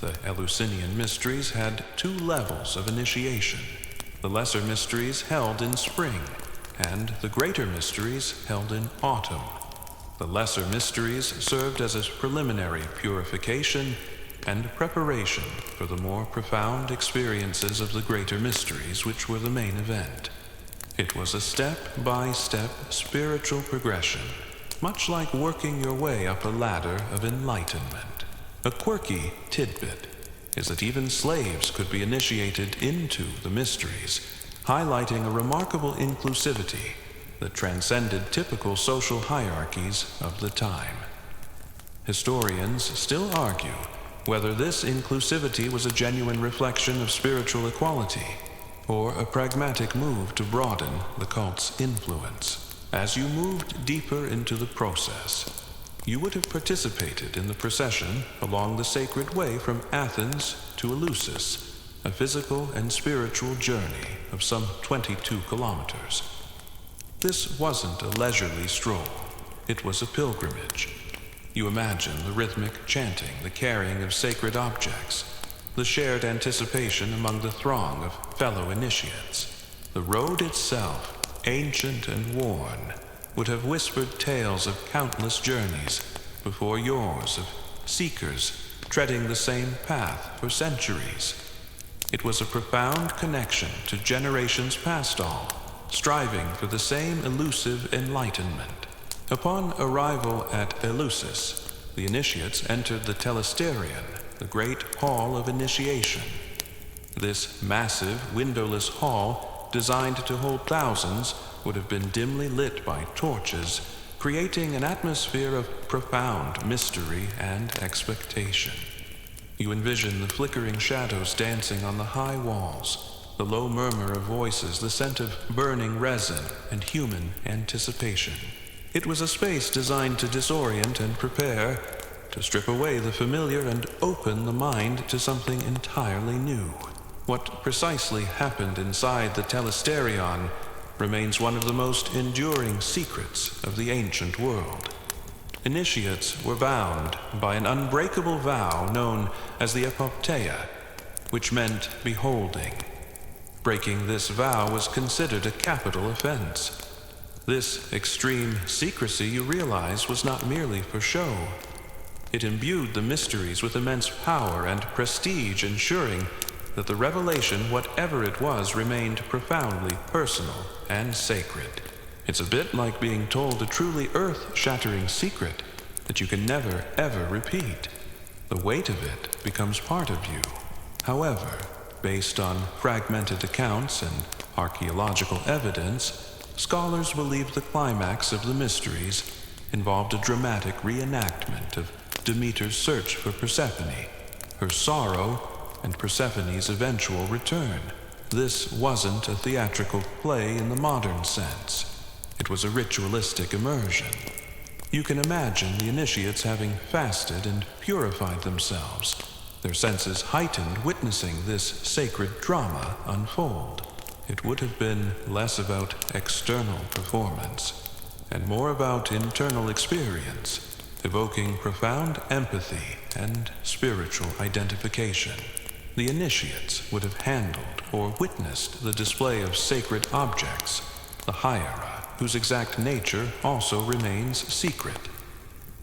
The Eleusinian mysteries had 2 levels of initiation. The lesser mysteries held in spring, and the greater mysteries held in autumn. The lesser mysteries served as a preliminary purification and preparation for the more profound experiences of the greater mysteries, which were the main event. It was a step-by-step spiritual progression, much like working your way up a ladder of enlightenment. A quirky tidbit is that even slaves could be initiated into the mysteries, highlighting a remarkable inclusivity that transcended typical social hierarchies of the time. Historians still argue whether this inclusivity was a genuine reflection of spiritual equality or a pragmatic move to broaden the cult's influence. As you moved deeper into the process, you would have participated in the procession along the sacred way from Athens to Eleusis, a physical and spiritual journey of some 22 kilometers. This wasn't a leisurely stroll. It was a pilgrimage. You imagine the rhythmic chanting, the carrying of sacred objects, the shared anticipation among the throng of fellow initiates. The road itself, ancient and worn, would have whispered tales of countless journeys before yours of seekers treading the same path for centuries. It was a profound connection to generations past all, striving for the same elusive enlightenment. Upon arrival at Eleusis, the initiates entered the Telesterion, the great hall of initiation. This massive, windowless hall, designed to hold thousands, would have been dimly lit by torches, creating an atmosphere of profound mystery and expectation. You envision the flickering shadows dancing on the high walls, the low murmur of voices, the scent of burning resin, and human anticipation. It was a space designed to disorient and prepare, to strip away the familiar and open the mind to something entirely new. What precisely happened inside the Telesterion remains one of the most enduring secrets of the ancient world. Initiates were bound by an unbreakable vow known as the Epopteia, which meant beholding. Breaking this vow was considered a capital offense. This extreme secrecy, you realize, was not merely for show. It imbued the mysteries with immense power and prestige, ensuring that the revelation, whatever it was, remained profoundly personal and sacred. It's a bit like being told a truly earth-shattering secret that you can never, ever repeat. The weight of it becomes part of you. However, based on fragmented accounts and archaeological evidence, scholars believe the climax of the mysteries involved a dramatic reenactment of Demeter's search for Persephone, her sorrow, and Persephone's eventual return. This wasn't a theatrical play in the modern sense. It was a ritualistic immersion. You can imagine the initiates having fasted and purified themselves, their senses heightened witnessing this sacred drama unfold. It would have been less about external performance and more about internal experience, evoking profound empathy and spiritual identification. The initiates would have handled or witnessed the display of sacred objects, the hieria, whose exact nature also remains secret.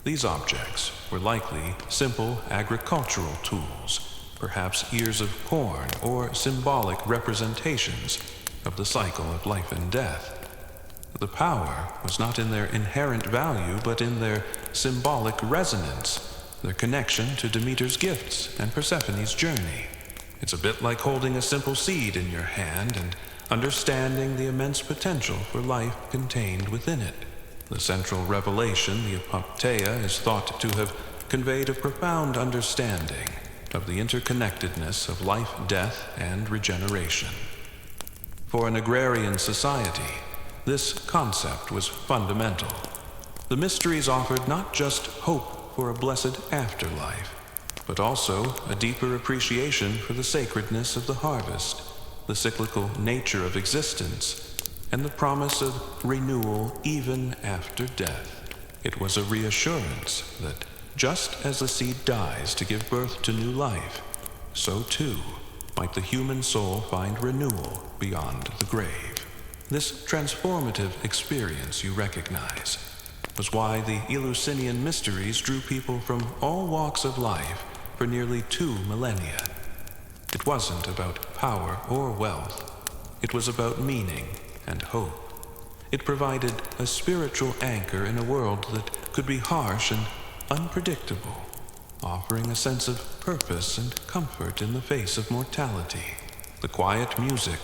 These objects were likely simple agricultural tools, perhaps ears of corn or symbolic representations of the cycle of life and death. The power was not in their inherent value, but in their symbolic resonance, their connection to Demeter's gifts and Persephone's journey. It's a bit like holding a simple seed in your hand and understanding the immense potential for life contained within it. The central revelation, the Epopteia, is thought to have conveyed a profound understanding of the interconnectedness of life, death, and regeneration. For an agrarian society, this concept was fundamental. The mysteries offered not just hope for a blessed afterlife, but also a deeper appreciation for the sacredness of the harvest, the cyclical nature of existence, and the promise of renewal even after death. It was a reassurance that just as the seed dies to give birth to new life, so too might the human soul find renewal beyond the grave. This transformative experience you recognize was why the Eleusinian mysteries drew people from all walks of life for nearly 2 millennia. It wasn't about power or wealth. It was about meaning and hope. It provided a spiritual anchor in a world that could be harsh and unpredictable, offering a sense of purpose and comfort in the face of mortality. The quiet music,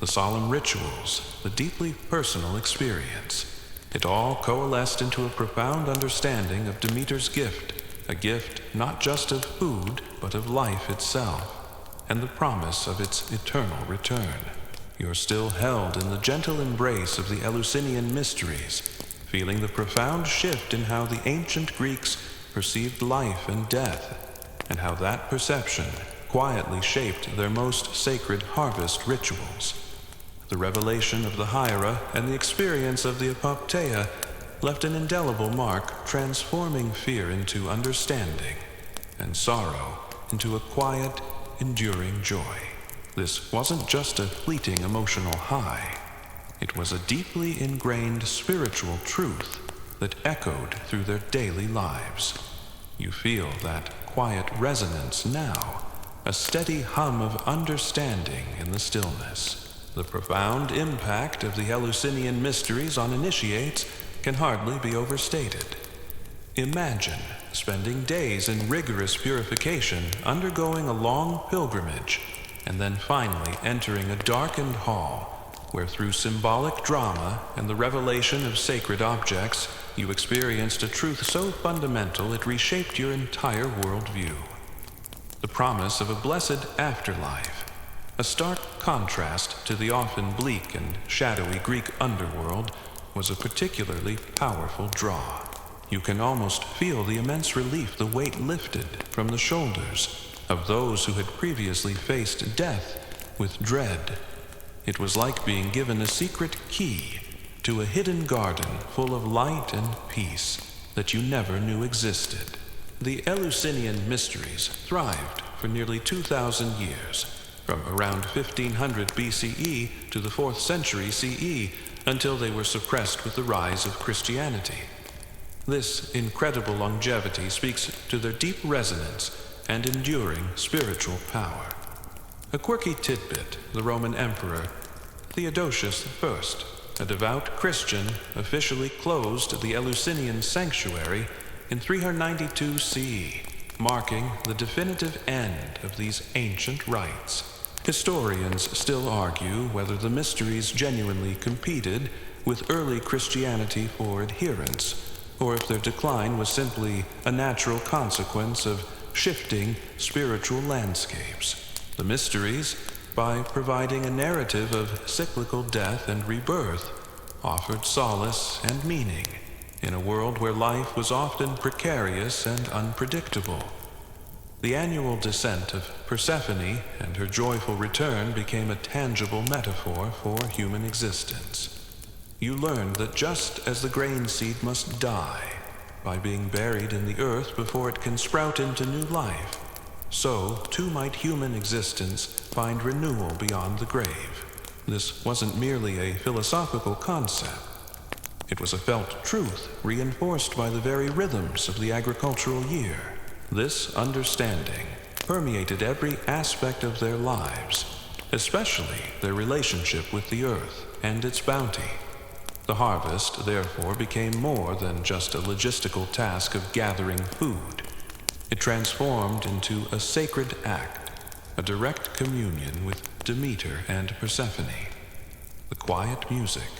the solemn rituals, the deeply personal experience, it all coalesced into a profound understanding of Demeter's gift, a gift not just of food, but of life itself, and the promise of its eternal return. You're still held in the gentle embrace of the Eleusinian mysteries, feeling the profound shift in how the ancient Greeks perceived life and death, and how that perception quietly shaped their most sacred harvest rituals. The revelation of the Hira and the experience of the Apopteia left an indelible mark, transforming fear into understanding and sorrow into a quiet, enduring joy. This wasn't just a fleeting emotional high. It was a deeply ingrained spiritual truth that echoed through their daily lives. You feel that quiet resonance now, a steady hum of understanding in the stillness. The profound impact of the Eleusinian mysteries on initiates can hardly be overstated. Imagine spending days in rigorous purification, undergoing a long pilgrimage, and then finally entering a darkened hall where through symbolic drama and the revelation of sacred objects, you experienced a truth so fundamental it reshaped your entire worldview. The promise of a blessed afterlife, a stark contrast to the often bleak and shadowy Greek underworld, was a particularly powerful draw. You can almost feel the immense relief the weight lifted from the shoulders of those who had previously faced death with dread. It was like being given a secret key to a hidden garden full of light and peace that you never knew existed. The Eleusinian mysteries thrived for nearly 2,000 years, from around 1500 BCE to the 4th century CE, until they were suppressed with the rise of Christianity. This incredible longevity speaks to their deep resonance and enduring spiritual power. A quirky tidbit: the Roman Emperor Theodosius I, a devout Christian, officially closed the Eleusinian sanctuary in 392 CE, marking the definitive end of these ancient rites. Historians still argue whether the mysteries genuinely competed with early Christianity for adherence, or if their decline was simply a natural consequence of shifting spiritual landscapes. The mysteries, by providing a narrative of cyclical death and rebirth, offered solace and meaning in a world where life was often precarious and unpredictable. The annual descent of Persephone and her joyful return became a tangible metaphor for human existence. You learned that just as the grain seed must die by being buried in the earth before it can sprout into new life, so too might human existence find renewal beyond the grave. This wasn't merely a philosophical concept. It was a felt truth reinforced by the very rhythms of the agricultural year. This understanding permeated every aspect of their lives, especially their relationship with the earth and its bounty. The harvest, therefore, became more than just a logistical task of gathering food. It transformed into a sacred act, a direct communion with Demeter and Persephone. The quiet music,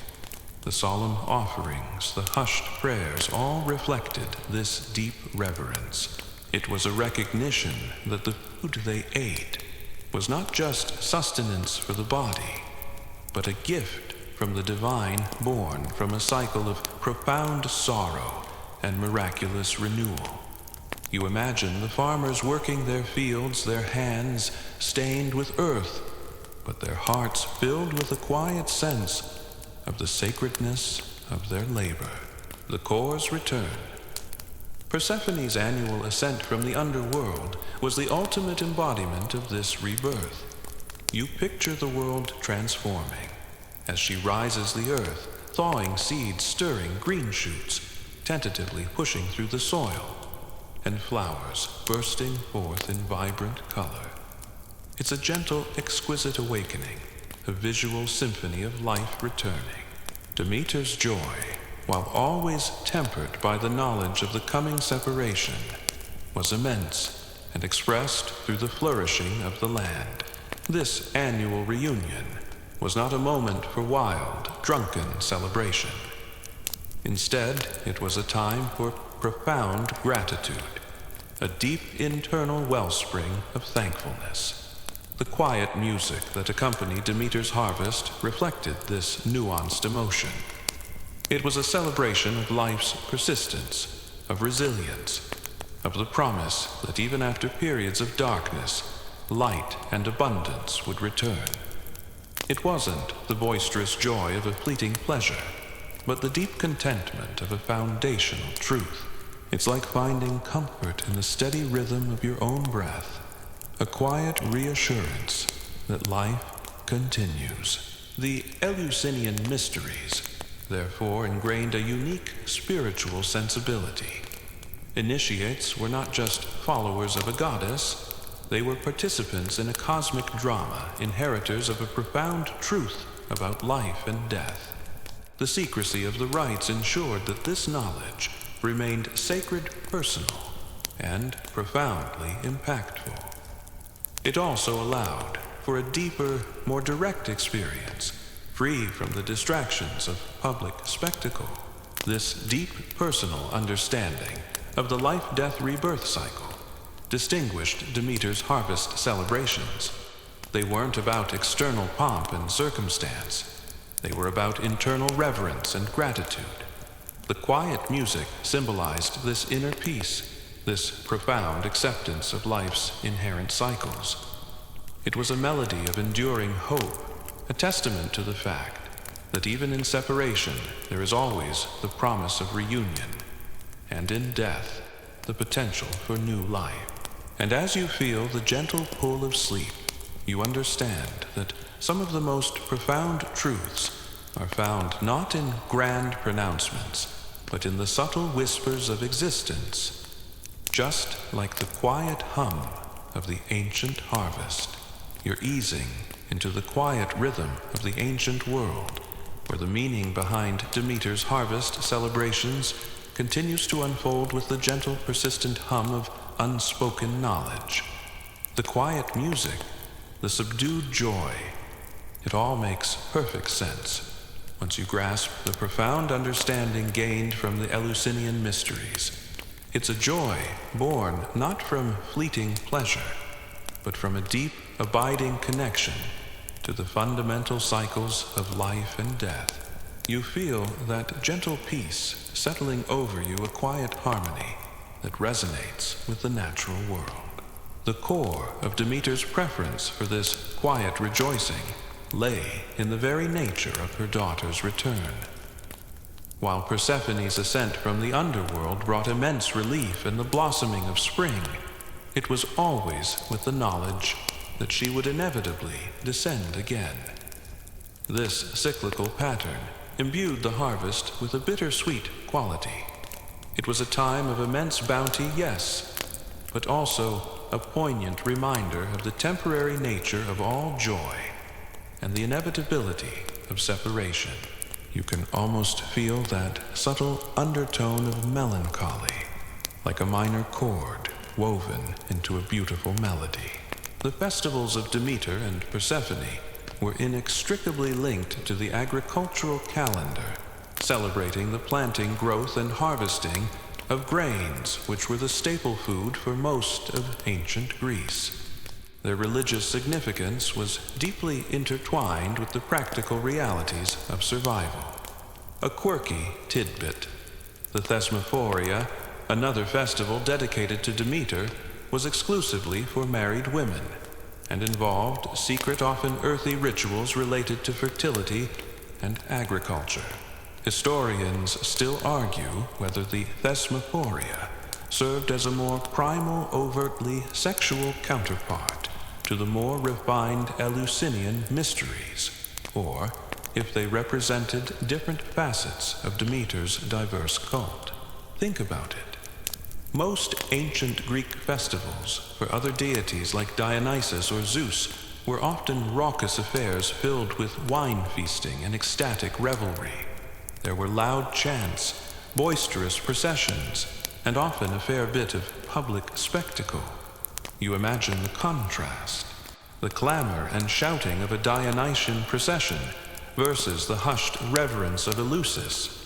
the solemn offerings, the hushed prayers all reflected this deep reverence. It was a recognition that the food they ate was not just sustenance for the body, but a gift from the divine born from a cycle of profound sorrow and miraculous renewal. You imagine the farmers working their fields, their hands stained with earth, but their hearts filled with a quiet sense of the sacredness of their labor. The core's return. Persephone's annual ascent from the underworld was the ultimate embodiment of this rebirth. You picture the world transforming as she rises the earth, thawing seeds, stirring green shoots, tentatively pushing through the soil, and flowers bursting forth in vibrant color. It's a gentle, exquisite awakening, a visual symphony of life returning. Demeter's joy, while always tempered by the knowledge of the coming separation, was immense and expressed through the flourishing of the land. This annual reunion was not a moment for wild, drunken celebration. Instead, it was a time for profound gratitude, a deep internal wellspring of thankfulness. The quiet music that accompanied Demeter's harvest reflected this nuanced emotion. It was a celebration of life's persistence, of resilience, of the promise that even after periods of darkness, light and abundance would return. It wasn't the boisterous joy of a fleeting pleasure, but the deep contentment of a foundational truth. It's like finding comfort in the steady rhythm of your own breath, a quiet reassurance that life continues. The Eleusinian mysteries, therefore, ingrained a unique spiritual sensibility. Initiates were not just followers of a goddess, they were participants in a cosmic drama, inheritors of a profound truth about life and death. The secrecy of the rites ensured that this knowledge remained sacred, personal, and profoundly impactful. It also allowed for a deeper, more direct experience, free from the distractions of public spectacle. This deep personal understanding of the life-death rebirth cycle distinguished Demeter's harvest celebrations. They weren't about external pomp and circumstance. They were about internal reverence and gratitude. The quiet music symbolized this inner peace, this profound acceptance of life's inherent cycles. It was a melody of enduring hope, a testament to the fact that even in separation there is always the promise of reunion, and in death the potential for new life. And as you feel the gentle pull of sleep, you understand that some of the most profound truths are found not in grand pronouncements, but in the subtle whispers of existence, just like the quiet hum of the ancient harvest. You're easing into the quiet rhythm of the ancient world, where the meaning behind Demeter's harvest celebrations continues to unfold with the gentle, persistent hum of unspoken knowledge. The quiet music, the subdued joy, it all makes perfect sense once you grasp the profound understanding gained from the Eleusinian mysteries. It's a joy born not from fleeting pleasure, but from a deep, abiding connection to the fundamental cycles of life and death. You feel that gentle peace settling over you, a quiet harmony that resonates with the natural world. The core of Demeter's preference for this quiet rejoicing lay in the very nature of her daughter's return. While Persephone's ascent from the underworld brought immense relief and the blossoming of spring, it was always with the knowledge that she would inevitably descend again. This cyclical pattern imbued the harvest with a bittersweet quality. It was a time of immense bounty, yes, but also a poignant reminder of the temporary nature of all joy and the inevitability of separation. You can almost feel that subtle undertone of melancholy, like a minor chord woven into a beautiful melody. The festivals of Demeter and Persephone were inextricably linked to the agricultural calendar, celebrating the planting, growth, and harvesting of grains, which were the staple food for most of ancient Greece. Their religious significance was deeply intertwined with the practical realities of survival. A quirky tidbit: the Thesmophoria, another festival dedicated to Demeter, was exclusively for married women and involved secret, often earthy rituals related to fertility and agriculture. Historians still argue whether the Thesmophoria served as a more primal, overtly sexual counterpart to the more refined Eleusinian mysteries, or if they represented different facets of Demeter's diverse cult. Think about it. Most ancient Greek festivals for other deities like Dionysus or Zeus were often raucous affairs filled with wine feasting and ecstatic revelry. There were loud chants, boisterous processions, and often a fair bit of public spectacle. You imagine the contrast, the clamor and shouting of a Dionysian procession versus the hushed reverence of Eleusis.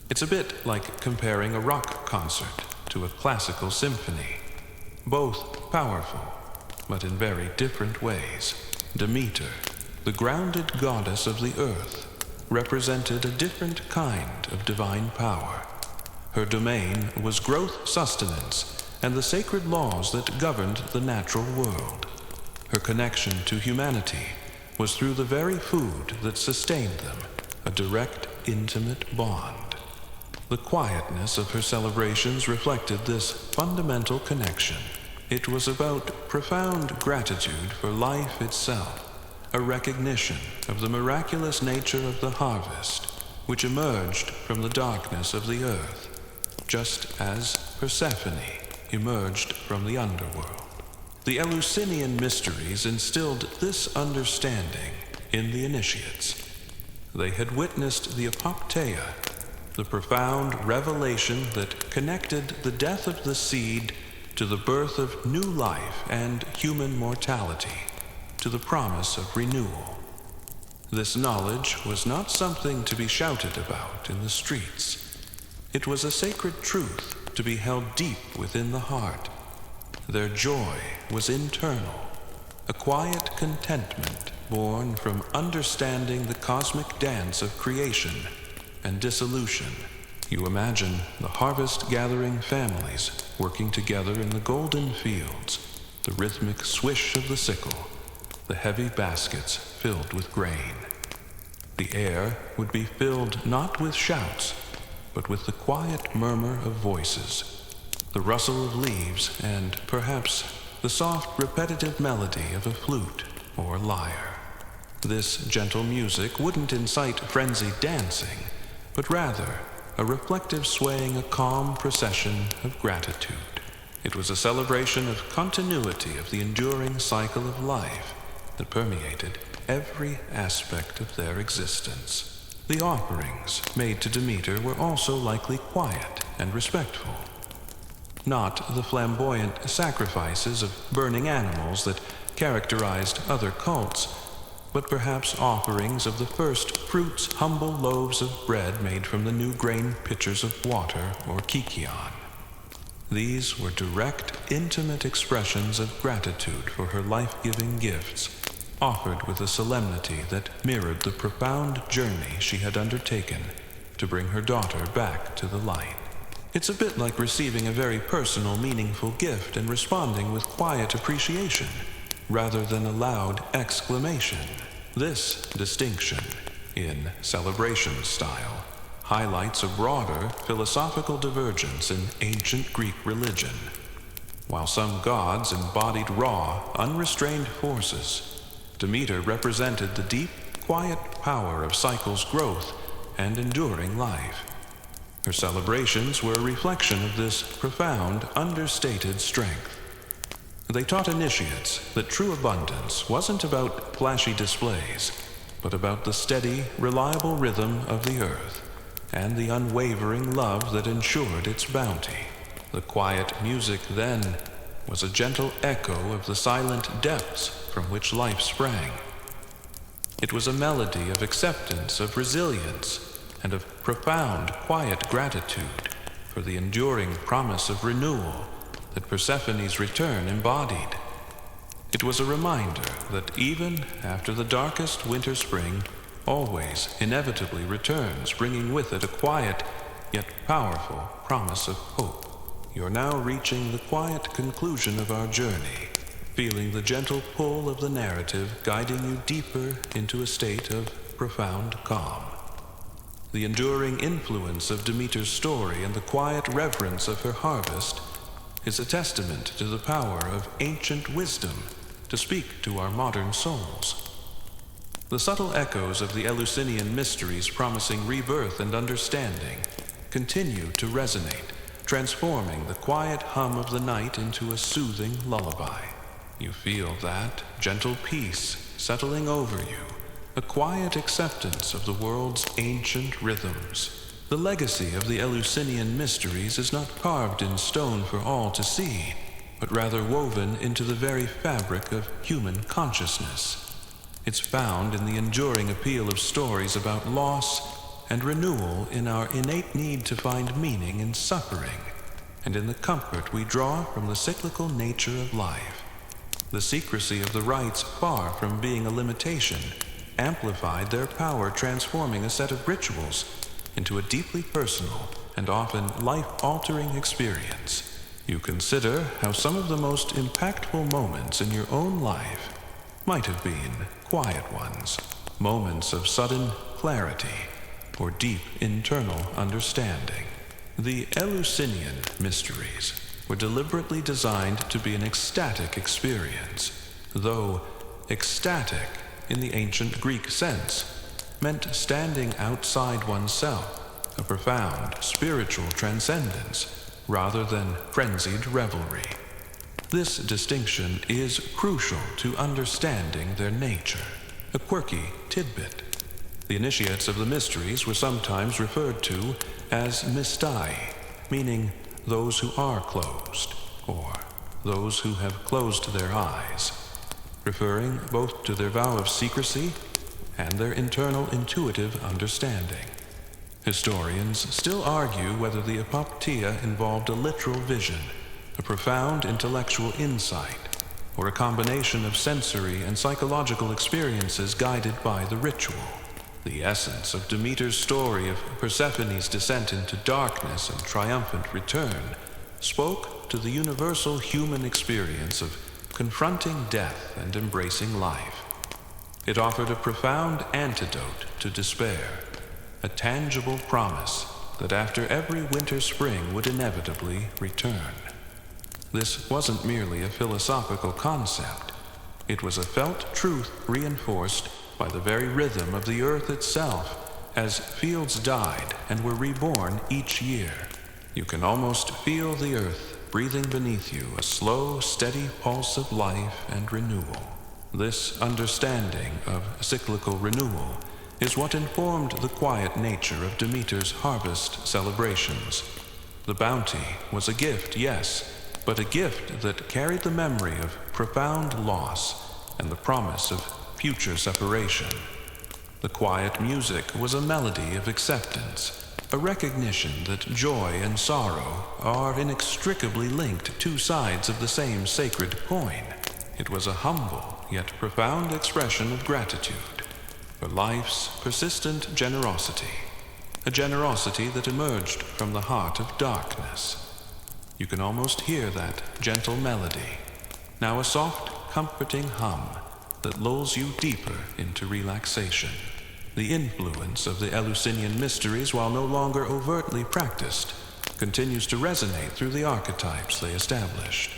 It's a bit like comparing a rock concert to a classical symphony. Both powerful, but in very different ways. Demeter, the grounded goddess of the earth, represented a different kind of divine power. Her domain was growth, sustenance, and the sacred laws that governed the natural world. Her connection to humanity was through the very food that sustained them, a direct, intimate bond. The quietness of her celebrations reflected this fundamental connection. It was about profound gratitude for life itself, a recognition of the miraculous nature of the harvest, which emerged from the darkness of the earth, just as Persephone emerged from the underworld. The Eleusinian mysteries instilled this understanding in the initiates. They had witnessed the apotheia, the profound revelation that connected the death of the seed to the birth of new life and human mortality, to the promise of renewal. This knowledge was not something to be shouted about in the streets. It was a sacred truth to be held deep within the heart. Their joy was internal, a quiet contentment born from understanding the cosmic dance of creation and dissolution. You imagine the harvest-gathering families working together in the golden fields, the rhythmic swish of the sickle, the heavy baskets filled with grain. The air would be filled not with shouts, but with the quiet murmur of voices, the rustle of leaves, and perhaps the soft, repetitive melody of a flute or lyre. This gentle music wouldn't incite frenzied dancing, but rather a reflective swaying, a calm procession of gratitude. It was a celebration of continuity of the enduring cycle of life that permeated every aspect of their existence. The offerings made to Demeter were also likely quiet and respectful. Not the flamboyant sacrifices of burning animals that characterized other cults, but perhaps offerings of the first fruits, humble loaves of bread made from the new grain pitchers of water or kykeon. These were direct, intimate expressions of gratitude for her life-giving gifts, offered with a solemnity that mirrored the profound journey she had undertaken to bring her daughter back to the light. It's a bit like receiving a very personal, meaningful gift and responding with quiet appreciation, rather than a loud exclamation. This distinction in celebration style highlights a broader philosophical divergence in ancient Greek religion. While some gods embodied raw, unrestrained forces, Demeter represented the deep, quiet power of cycles' growth and enduring life. Her celebrations were a reflection of this profound, understated strength. They taught initiates that true abundance wasn't about flashy displays, but about the steady, reliable rhythm of the earth and the unwavering love that ensured its bounty. The quiet music then was a gentle echo of the silent depths from which life sprang. It was a melody of acceptance, of resilience, and of profound, quiet gratitude for the enduring promise of renewal that Persephone's return embodied. It was a reminder that even after the darkest winter spring always inevitably returns, bringing with it a quiet yet powerful promise of hope. You're now reaching the quiet conclusion of our journey, feeling the gentle pull of the narrative guiding you deeper into a state of profound calm. The enduring influence of Demeter's story and the quiet reverence of her harvest is a testament to the power of ancient wisdom to speak to our modern souls. The subtle echoes of the Eleusinian mysteries promising rebirth and understanding continue to resonate, transforming the quiet hum of the night into a soothing lullaby. You feel that gentle peace settling over you, a quiet acceptance of the world's ancient rhythms. The legacy of the Eleusinian mysteries is not carved in stone for all to see, but rather woven into the very fabric of human consciousness. It's found in the enduring appeal of stories about loss and renewal, in our innate need to find meaning in suffering, and in the comfort we draw from the cyclical nature of life. The secrecy of the rites, far from being a limitation, amplified their power, transforming a set of rituals into a deeply personal and often life-altering experience. You consider how some of the most impactful moments in your own life might have been quiet ones, moments of sudden clarity or deep internal understanding. The Eleusinian mysteries were deliberately designed to be an ecstatic experience, though ecstatic in the ancient Greek sense meant standing outside oneself, a profound spiritual transcendence rather than frenzied revelry. This distinction is crucial to understanding their nature, a quirky tidbit. The initiates of the mysteries were sometimes referred to as mystai, meaning those who are closed, or those who have closed their eyes, referring both to their vow of secrecy and their internal intuitive understanding. Historians still argue whether the apoptia involved a literal vision, a profound intellectual insight, or a combination of sensory and psychological experiences guided by the ritual. The essence of Demeter's story of Persephone's descent into darkness and triumphant return spoke to the universal human experience of confronting death and embracing life. It offered a profound antidote to despair, a tangible promise that after every winter-spring would inevitably return. This wasn't merely a philosophical concept. It was a felt truth reinforced by the very rhythm of the earth itself, as fields died and were reborn each year. You can almost feel the earth breathing beneath you, a slow, steady pulse of life and renewal. This understanding of cyclical renewal is what informed the quiet nature of Demeter's harvest celebrations. The bounty was a gift, yes, but a gift that carried the memory of profound loss and the promise of future separation. The quiet music was a melody of acceptance, a recognition that joy and sorrow are inextricably linked, two sides of the same sacred coin. It was a humble yet profound expression of gratitude for life's persistent generosity, a generosity that emerged from the heart of darkness. You can almost hear that gentle melody, now a soft, comforting hum that lulls you deeper into relaxation. The influence of the Eleusinian mysteries, while no longer overtly practiced, continues to resonate through the archetypes they established.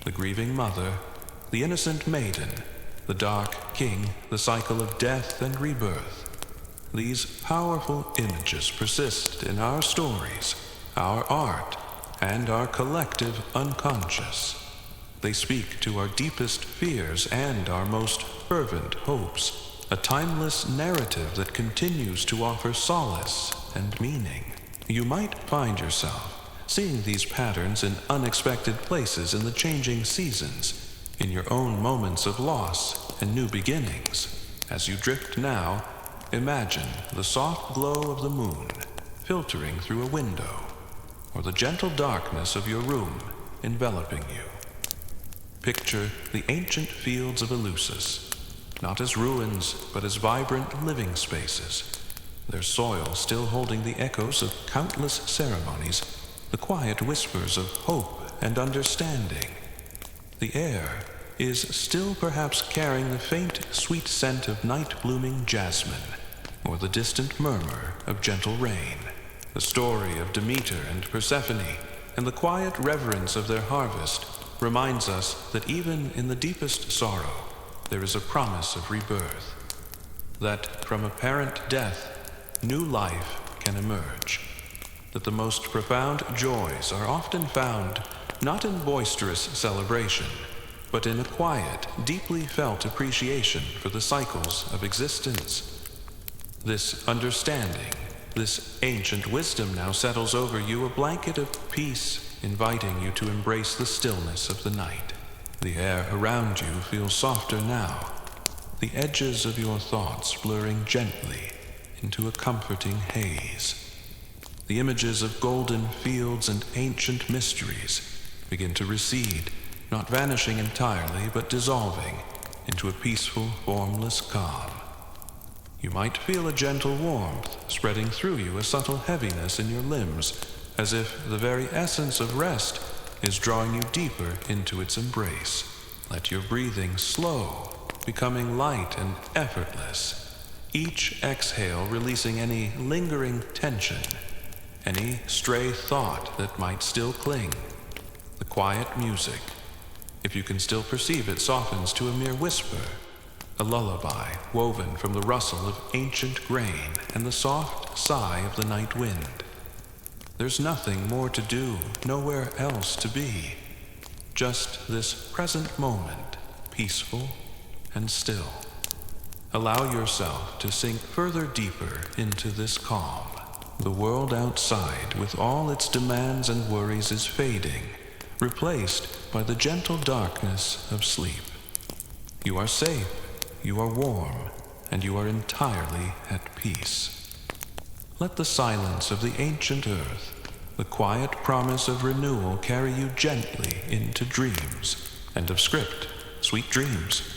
The grieving mother, the innocent maiden, the dark king, the cycle of death and rebirth. These powerful images persist in our stories, our art, and our collective unconscious. They speak to our deepest fears and our most fervent hopes, a timeless narrative that continues to offer solace and meaning. You might find yourself seeing these patterns in unexpected places in the changing seasons, in your own moments of loss and new beginnings. As you drift now, imagine the soft glow of the moon filtering through a window, or the gentle darkness of your room enveloping you. Picture the ancient fields of Eleusis, not as ruins, but as vibrant living spaces, their soil still holding the echoes of countless ceremonies, the quiet whispers of hope and understanding. The air is still perhaps carrying the faint, sweet scent of night-blooming jasmine, or the distant murmur of gentle rain. The story of Demeter and Persephone and the quiet reverence of their harvest reminds us that even in the deepest sorrow, there is a promise of rebirth, that from apparent death, new life can emerge, that the most profound joys are often found not in boisterous celebration, but in a quiet, deeply felt appreciation for the cycles of existence. This understanding, this ancient wisdom now settles over you, a blanket of peace, inviting you to embrace the stillness of the night. The air around you feels softer now, the edges of your thoughts blurring gently into a comforting haze. The images of golden fields and ancient mysteries begin to recede, not vanishing entirely, but dissolving into a peaceful, formless calm. You might feel a gentle warmth spreading through you, a subtle heaviness in your limbs, as if the very essence of rest is drawing you deeper into its embrace. Let your breathing slow, becoming light and effortless, each exhale releasing any lingering tension, any stray thought that might still cling. The quiet music, if you can still perceive it, softens to a mere whisper, a lullaby woven from the rustle of ancient grain and the soft sigh of the night wind. There's nothing more to do, nowhere else to be. Just this present moment, peaceful and still. Allow yourself to sink further deeper into this calm. The world outside, with all its demands and worries, is fading, replaced by the gentle darkness of sleep. You are safe, you are warm, and you are entirely at peace. Let the silence of the ancient earth, the quiet promise of renewal, carry you gently into dreams, and of script, sweet dreams.